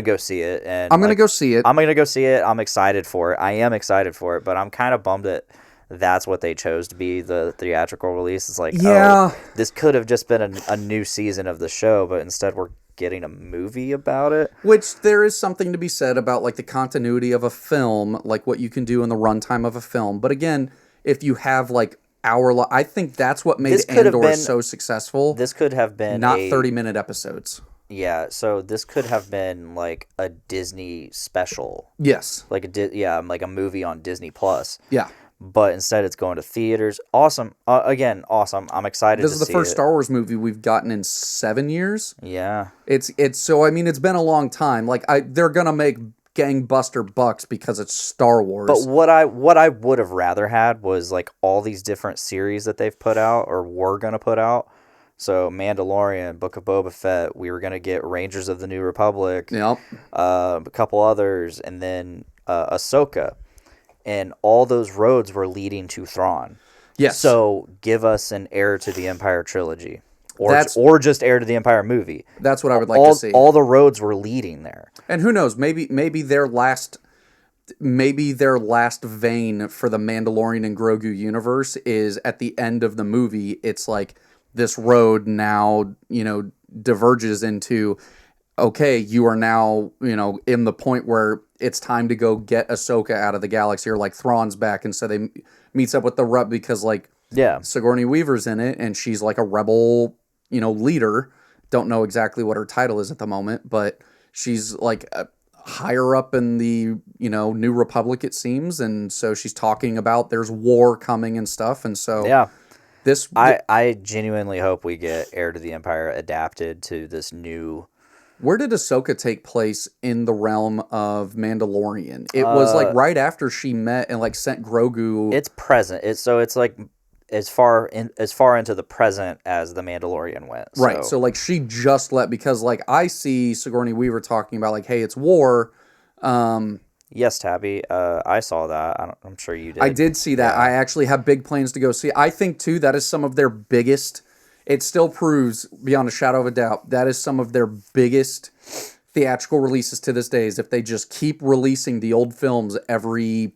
go see it, and I'm gonna go see it. I'm gonna go see it. I'm excited for it. I am excited for it, but I'm kind of bummed that that's what they chose to be the theatrical release. It's like, Yeah. this could have just been a new season of the show, but instead we're getting a movie about it. Which there is something to be said about like the continuity of a film, like what you can do in the runtime of a film. But again, if you have like I think that's what made This could have Andor been- so successful. This could have been Not a 30-minute episodes. Yeah, so this could have been like a Disney special, Yes. like like a movie on Disney Plus. Yeah. But instead, it's going to theaters. Awesome. Again, awesome. I'm excited. This to is the see first it. Star Wars movie we've gotten in 7 years. Yeah. It's so I mean it's been a long time. Like they're gonna make gangbuster bucks because it's Star Wars. But what I would have rather had was like all these different series that they've put out or were gonna put out. So Mandalorian, Book of Boba Fett. We were gonna get Rangers of the New Republic. Yep. A couple others, and then Ahsoka, and all those roads were leading to Thrawn. Yes. So give us an Heir to the Empire trilogy, That's- or just Heir to the Empire movie. That's what I would like to see. All the roads were leading there. And who knows? Maybe their last vein for the Mandalorian and Grogu universe is at the end of the movie. It's like this road now, diverges into, okay, you are now, in the point where it's time to go get Ahsoka out of the galaxy, or like Thrawn's back, and so they meets up with the rep because like Yeah. Sigourney Weaver's in it, and she's like a rebel, leader. Don't know exactly what her title is at the moment, but she's like higher up in the, New Republic, it seems. And so she's talking about there's war coming and stuff. And so Yeah. I genuinely hope we get Heir to the Empire adapted to this new. where did Ahsoka take place in the realm of Mandalorian? It was like right after she met and like sent Grogu. It's present. It's like as far into the present as the Mandalorian went. Right. So like she just because like I see Sigourney Weaver talking about like, hey, it's war. Yes, Tabby. I saw that. I'm sure you did. I did see that. I actually have big plans to go see. I think too that is some of their biggest. It still proves beyond a shadow of a doubt that is some of their biggest theatrical releases to this day. Is if they just keep releasing the old films every,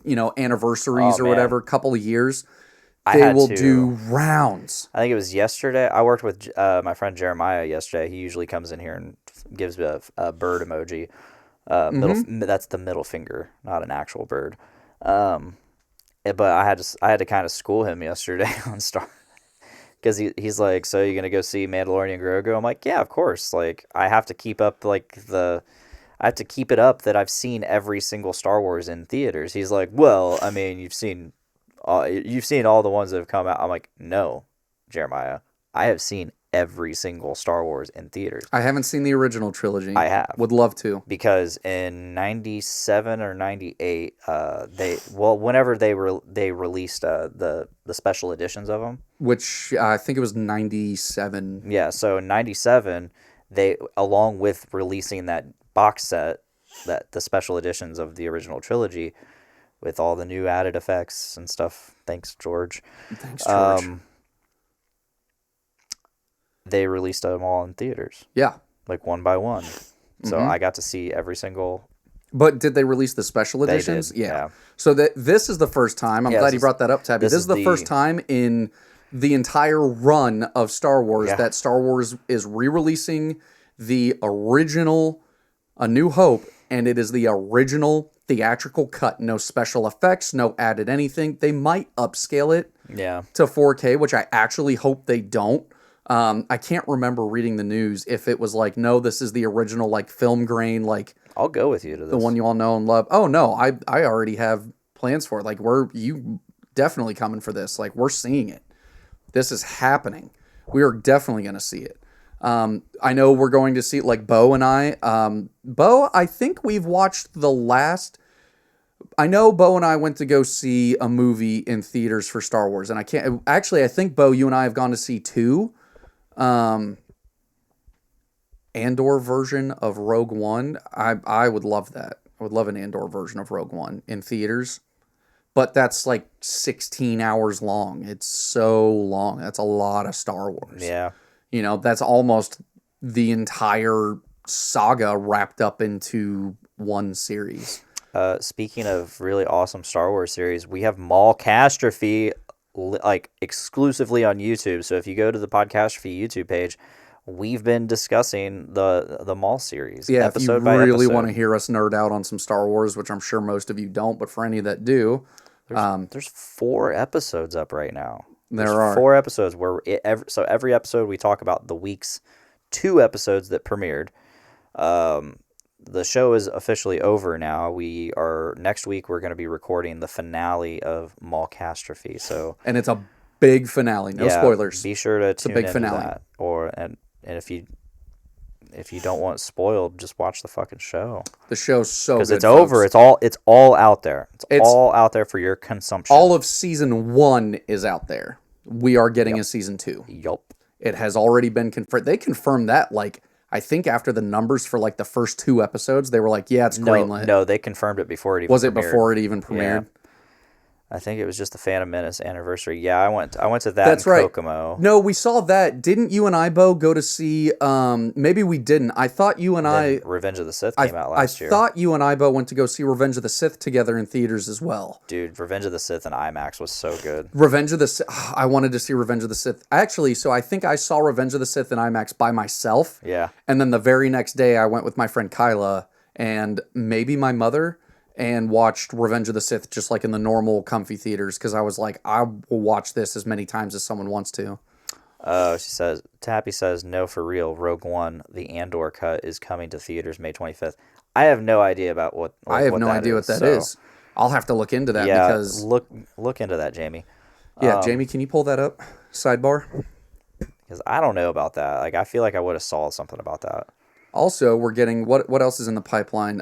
anniversaries or man. whatever, couple of years, I they had will to- do rounds. I think it was yesterday. I worked with my friend Jeremiah yesterday. He usually comes in here and gives a bird emoji. That's the middle finger, not an actual bird. But I had to kind of school him yesterday on Star, because he's like, so you're gonna go see Mandalorian and Grogu? I'm like, yeah, of course. Like I have to keep up I have to keep it up that I've seen every single Star Wars in theaters. He's like, well, I mean, you've seen all the ones that have come out. I'm like, no, Jeremiah, I have seen every single Star Wars in theaters. I haven't seen the original trilogy. I have. Would love to. Because in 97 or 98, whenever they released the special editions of them. Which I think it was 97. Yeah, so in 97, they, along with releasing that box set, the special editions of the original trilogy, with all the new added effects and stuff. Thanks, George. Thanks, George. They released them all in theaters, Yeah. like one by one. So I got to see every single. But did they release the special They editions? did, yeah. So this is the first time. I'm Yeah, glad this you is- brought that up, Tabby. This is the first time in the entire run of Star Wars that Star Wars is re-releasing the original A New Hope and it is the original theatrical cut. No special effects, no added anything. They might upscale it Yeah. to 4K, which I actually hope they don't. I can't remember reading the news if it was like, no, this is the original like film grain, like I'll go with you to this. the one you all know and love. Oh no, I already have plans for it. Like you definitely coming for this. Like we're seeing it. This is happening. We are definitely going to see it. I know we're going to see like Bo and I. Bo, I think we've watched the last. I know Bo and I went to go see a movie in theaters for Star Wars, and I can't actually. I think Bo, you and I have gone to see two. Andor version of Rogue One. I would love that. I would love an Andor version of Rogue One in theaters. But that's like 16 hours long. It's so long. That's a lot of Star Wars. Yeah. You know, that's almost the entire saga wrapped up into one series. Speaking of really awesome Star Wars series, we have Podcastrophe like exclusively on YouTube. So if you go to the Podcastrophe YouTube page, we've been discussing the Maul series. Yeah, episode if by you really episode. want to hear us nerd out on some Star Wars, which I'm sure most of you don't, but for any that do, There's 4 episodes up right now. There There's are 4 episodes where so every episode we talk about the week's 2 episodes that premiered. The show is officially over now. Next week we're going to be recording the finale of Podcastrophe. So and it's a big finale. No spoilers. Be sure to tune big into finale. that. And if you don't want spoiled, just watch the fucking show. The show's so good. Because it's over. folks. It's all out there. It's all out there for your consumption. All of season 1 is out there. We are getting a season 2. Yup. It has already been confirmed. They confirmed that, like, I think after the numbers for, like, the first 2 episodes, they were like, yeah, it's greenlit. No, they confirmed it before it even Was it premiered. before it even premiered? I think it was just the Phantom Menace anniversary. Yeah, I went to that That's in right. Kokomo. No, we saw that. Didn't you and I, Bo, go to see, maybe we didn't. I thought you and Then Revenge of the Sith came out last year. I thought you and I, Bo, went to go see Revenge of the Sith together in theaters as well. Dude, Revenge of the Sith in IMAX was so good. Revenge of the Sith. I wanted to see Revenge of the Sith. Actually, so I think I saw Revenge of the Sith in IMAX by myself. Yeah. And then the very next day, I went with my friend Kyla and maybe my mother and watched Revenge of the Sith just like in the normal comfy theaters because I was like, I will watch this as many times as someone wants to. Tappy says, no, for real, Rogue One, the Andor cut is coming to theaters May 25th. I have no idea about what I have no idea what that is. I'll have to look into that because... look into that, Jamie. Yeah, Jamie, can you pull that up? Sidebar? Because I don't know about that. Like, I feel like I would have saw something about that. Also, we're getting what else is in the pipeline?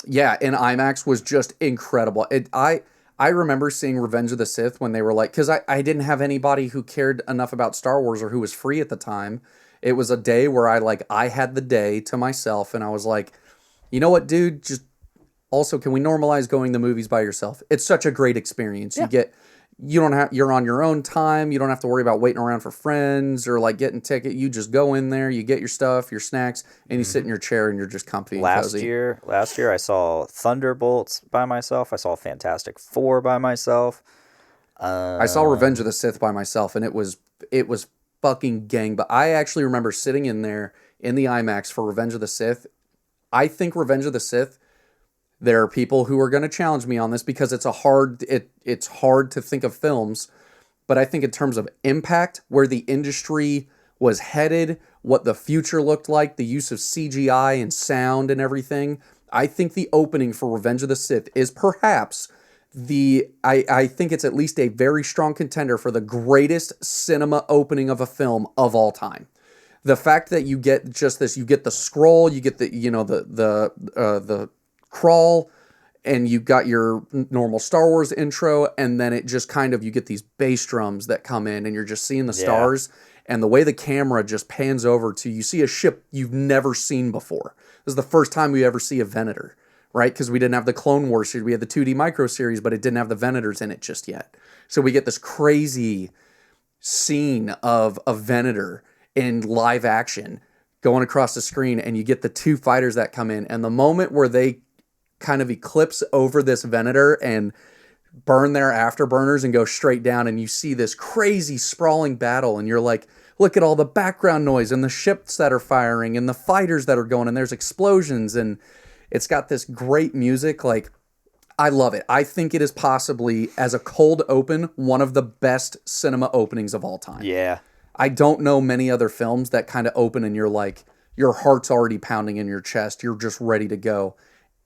Yeah, and IMAX was just incredible. I remember seeing Revenge of the Sith when they were like, because I didn't have anybody who cared enough about Star Wars or who was free at the time. It was a day where I had the day to myself, and I was like, you know what, dude? Just also, can we normalize going to movies by yourself? It's such a great experience. Yeah. You're on your own time. You don't have to worry about waiting around for friends or like getting ticket. You just go in there, you get your stuff, your snacks, and you sit in your chair and you're just comfy and cozy. Last year I saw Thunderbolts by myself. I saw Fantastic Four by myself. I saw Revenge of the Sith by myself, and it was fucking gang. But I actually remember sitting in there in the IMAX for Revenge of the Sith. I think Revenge of the Sith. There are people who are going to challenge me on this because it's hard to think of films, but I think in terms of impact, where the industry was headed, what the future looked like, the use of CGI and sound and everything, I think the opening for Revenge of the Sith is perhaps I think it's at least a very strong contender for the greatest cinema opening of a film of all time. The fact that you get just this, you get the scroll, you get the crawl, and you got your normal Star Wars intro, and then it just kind of, you get these bass drums that come in, and you're just seeing the stars, and the way the camera just pans over to, you see a ship you've never seen before. This is the first time we ever see a Venator, right? Because we didn't have the Clone Wars series, we had the 2D micro series, but it didn't have the Venators in it just yet. So we get this crazy scene of a Venator in live action going across the screen, and you get the 2 fighters that come in, and the moment where they kind of eclipse over this Venator and burn their afterburners and go straight down, and you see this crazy sprawling battle, and you're like, look at all the background noise and the ships that are firing and the fighters that are going, and there's explosions, and It's got this great music. Like, I love it. I think it is possibly, as a cold open, one of the best cinema openings of all time. Yeah. I don't know many other films that kind of open and you're like, your heart's already pounding in your chest. You're just ready to go.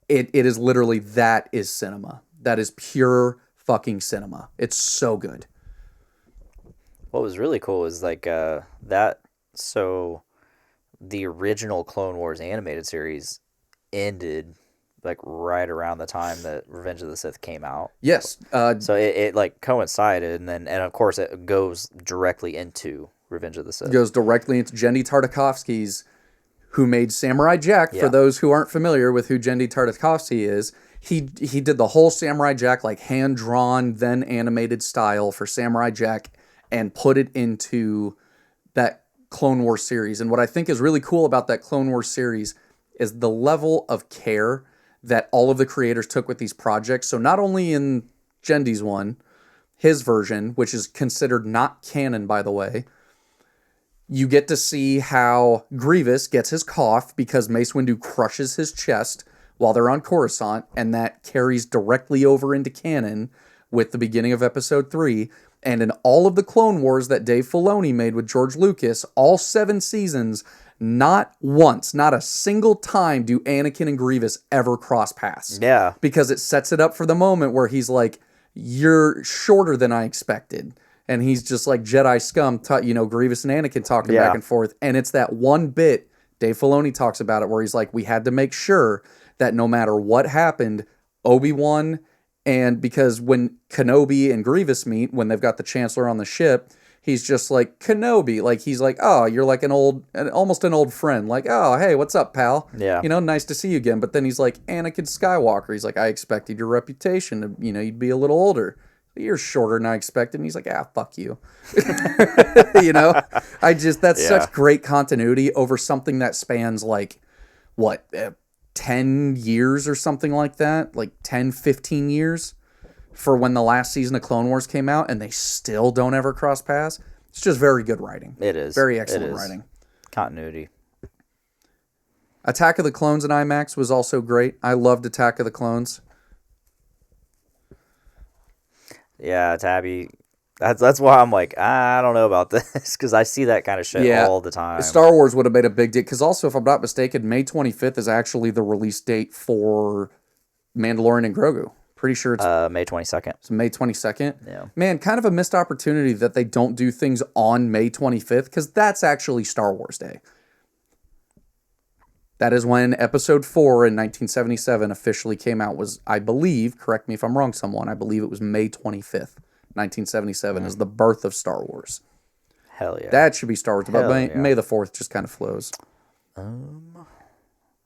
It is literally, that is cinema. That is pure fucking cinema. It's so good. What was really cool is like so the original Clone Wars animated series ended like right around the time that Revenge of the Sith came out. Yes. So it like coincided, and of course it goes directly into Revenge of the Sith. Goes directly into Genndy Tartakovsky's, who made Samurai Jack. Yeah. For those who aren't familiar with who Genndy Tartakovsky is, he did the whole Samurai Jack, like hand-drawn, then animated style for Samurai Jack, and put it into that Clone Wars series. And what I think is really cool about that Clone Wars series is the level of care that all of the creators took with these projects. So not only in Genndy's one, his version, which is considered not canon, by the way, you get to see how Grievous gets his cough because Mace Windu crushes his chest while they're on Coruscant, and that carries directly over into canon with the beginning of Episode 3. And in all of the Clone Wars that Dave Filoni made with George Lucas, all 7 seasons, not once, not a single time do Anakin and Grievous ever cross paths. Yeah. Because it sets it up for the moment where he's like, you're shorter than I expected. And he's just like Jedi scum, Grievous and Anakin talking back and forth. And it's that one bit, Dave Filoni talks about it, where he's like, we had to make sure that no matter what happened, Obi-Wan, and because when Kenobi and Grievous meet, when they've got the Chancellor on the ship, he's just like, Kenobi. Like, he's like, oh, you're like almost an old friend. Like, oh, hey, what's up, pal? Yeah. Nice to see you again. But then he's like, Anakin Skywalker. He's like, I expected your reputation to, you'd be a little older. You're shorter than I expected. And he's like, fuck you. That's such great continuity over something that spans like, 10 years or something like that? Like 10, 15 years for when the last season of Clone Wars came out, and they still don't ever cross paths. It's just very good writing. It is. Very excellent writing. Continuity. Attack of the Clones in IMAX was also great. I loved Attack of the Clones. Yeah, Tabby. That's why I'm like, I don't know about this, because I see that kind of shit all the time. Star Wars would have made a big deal, because also, if I'm not mistaken, May 25th is actually the release date for Mandalorian and Grogu. Pretty sure it's May 22nd. It's May 22nd. Yeah. Man, kind of a missed opportunity that they don't do things on May 25th, because that's actually Star Wars Day. That is when Episode 4 in 1977 officially came out. Was, I believe, correct me if I'm wrong, someone, I believe it was May 25th. 1977 is the birth of Star Wars. Hell yeah. That should be Star Wars. But Hell May the 4th just kind of flows.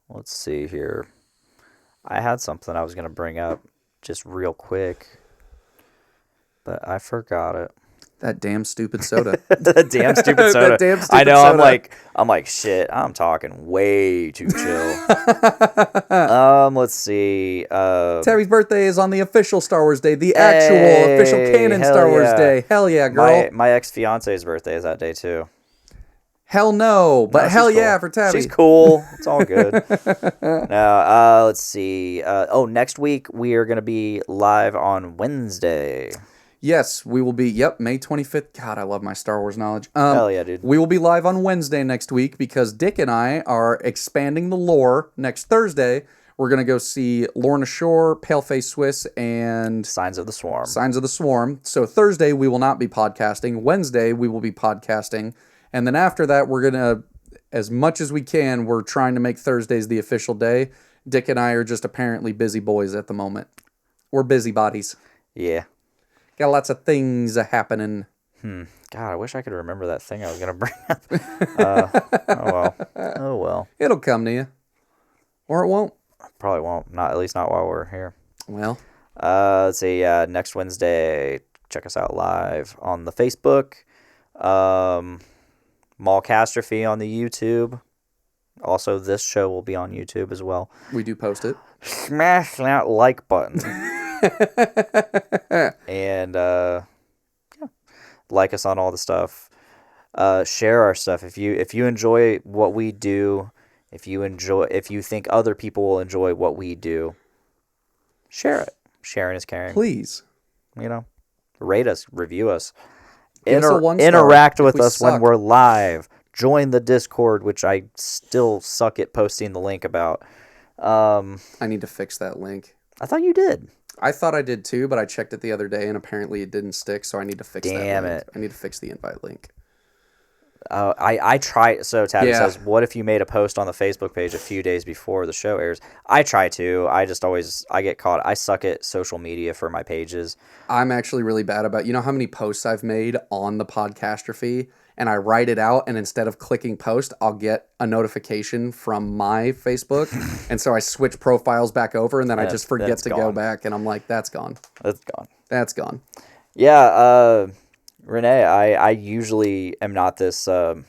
Let's see here. I had something I was going to bring up just real quick, but I forgot it. That damn stupid soda. The damn stupid soda. That damn stupid I know. soda. I'm like, shit. I'm talking way too chill. Let's see. Tabby's birthday is on the official Star Wars Day, the actual official canon Star Wars Day. Hell yeah, girl. My ex-fiance's birthday is that day too. Hell no, but No, hell she's yeah cool. for Tabby. She's cool. It's all good. Now, let's see. Next week we are going to be live on Wednesday. Yes, we will be. Yep, May 25th. God, I love my Star Wars knowledge. Hell yeah, dude. We will be live on Wednesday next week because Dick and I are expanding the lore next Thursday. We're going to go see Lorna Shore, Paleface Swiss, and Signs of the Swarm. Signs of the Swarm. So Thursday we will not be podcasting. Wednesday we will be podcasting. And then after that, we're going to, as much as we can, we're trying to make Thursdays the official day. Dick and I are just apparently busy boys at the moment. We're busybodies. Yeah. Got lots of things happening. God, I wish I could remember that thing I was going to bring up. Oh, well. It'll come to you. Or it won't. Probably won't. At least not while we're here. Well. Let's see. Next Wednesday, check us out live on the Facebook. Podcastrophe on the YouTube. Also, this show will be on YouTube as well. We do post it. Smash that like button. And like us on all the stuff. Share our stuff. If you enjoy what we do, If you think other people will enjoy what we do, share it. Sharing is caring. Please. Rate us, review us. Give us a 1-star Interact if with we us when suck. we're live. Join the Discord, which I still suck at posting the link about. I need to fix that link. I thought you did. I thought I did too, but I checked it the other day and apparently it didn't stick, so I need to fix that link. Damn it. I need to fix the invite link. I try. So Tabby Yeah. says, what if you made a post on the Facebook page a few days before the show airs? I try to. I get caught. I suck at social media for my pages. I'm actually really bad about, you know how many posts I've made on the Podcastrophe, and I write it out, and instead of clicking post, I'll get a notification from my Facebook, and so I switch profiles back over, and then I just forget to go back, and I'm like, that's gone. That's gone. That's gone. Yeah, Renee, I usually am not this. Bob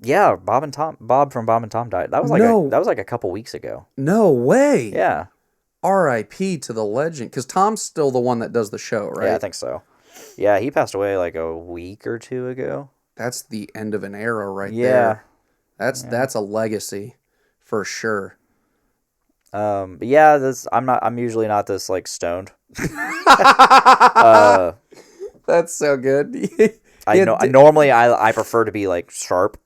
from Bob and Tom died. That was like a couple weeks ago. No way. Yeah. R.I.P. to the legend, because Tom's still the one that does the show, right? Yeah, I think so. Yeah, he passed away like a week or two ago. That's the end of an era right there. That's a legacy for sure. But yeah, I'm usually not this like stoned. That's so good. Normally I prefer to be like sharp,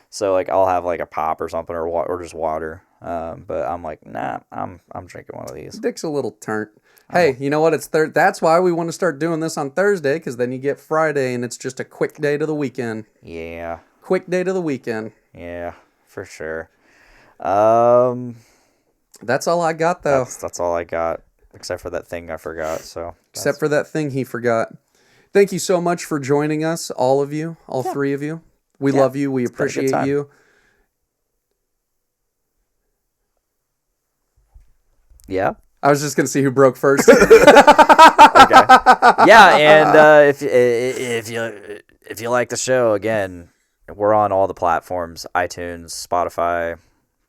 so like I'll have like a pop or something or just water. But I'm like, nah, I'm drinking one of these. Dick's a little turnt. Hey, you know what? It's that's why we want to start doing this on Thursday, because then you get Friday and it's just a quick day to the weekend. Yeah. Quick day to the weekend. Yeah, for sure. That's all I got though. That's all I got, except for that thing I forgot. So except for that thing he forgot. Thank you so much for joining us, all of you, all three of you. We love you. We appreciate you. Yeah. I was just gonna see who broke first. Okay. Yeah, and if you like the show, again, we're on all the platforms: iTunes, Spotify,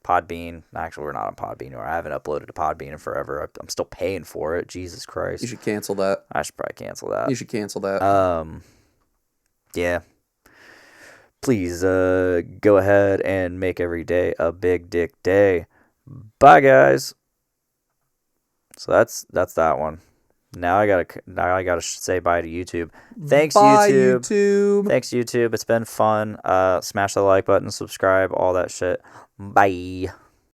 Podbean. Actually, we're not on Podbean, or I haven't uploaded to Podbean in forever. I'm still paying for it. Jesus Christ! You should cancel that. I should probably cancel that. You should cancel that. Yeah. Please go ahead and make every day a big dick day. Bye, guys. So that's that one. Now I gotta say bye to YouTube. Thanks, bye, YouTube. Thanks, YouTube. It's been fun. Smash the like button, subscribe, all that shit. Bye.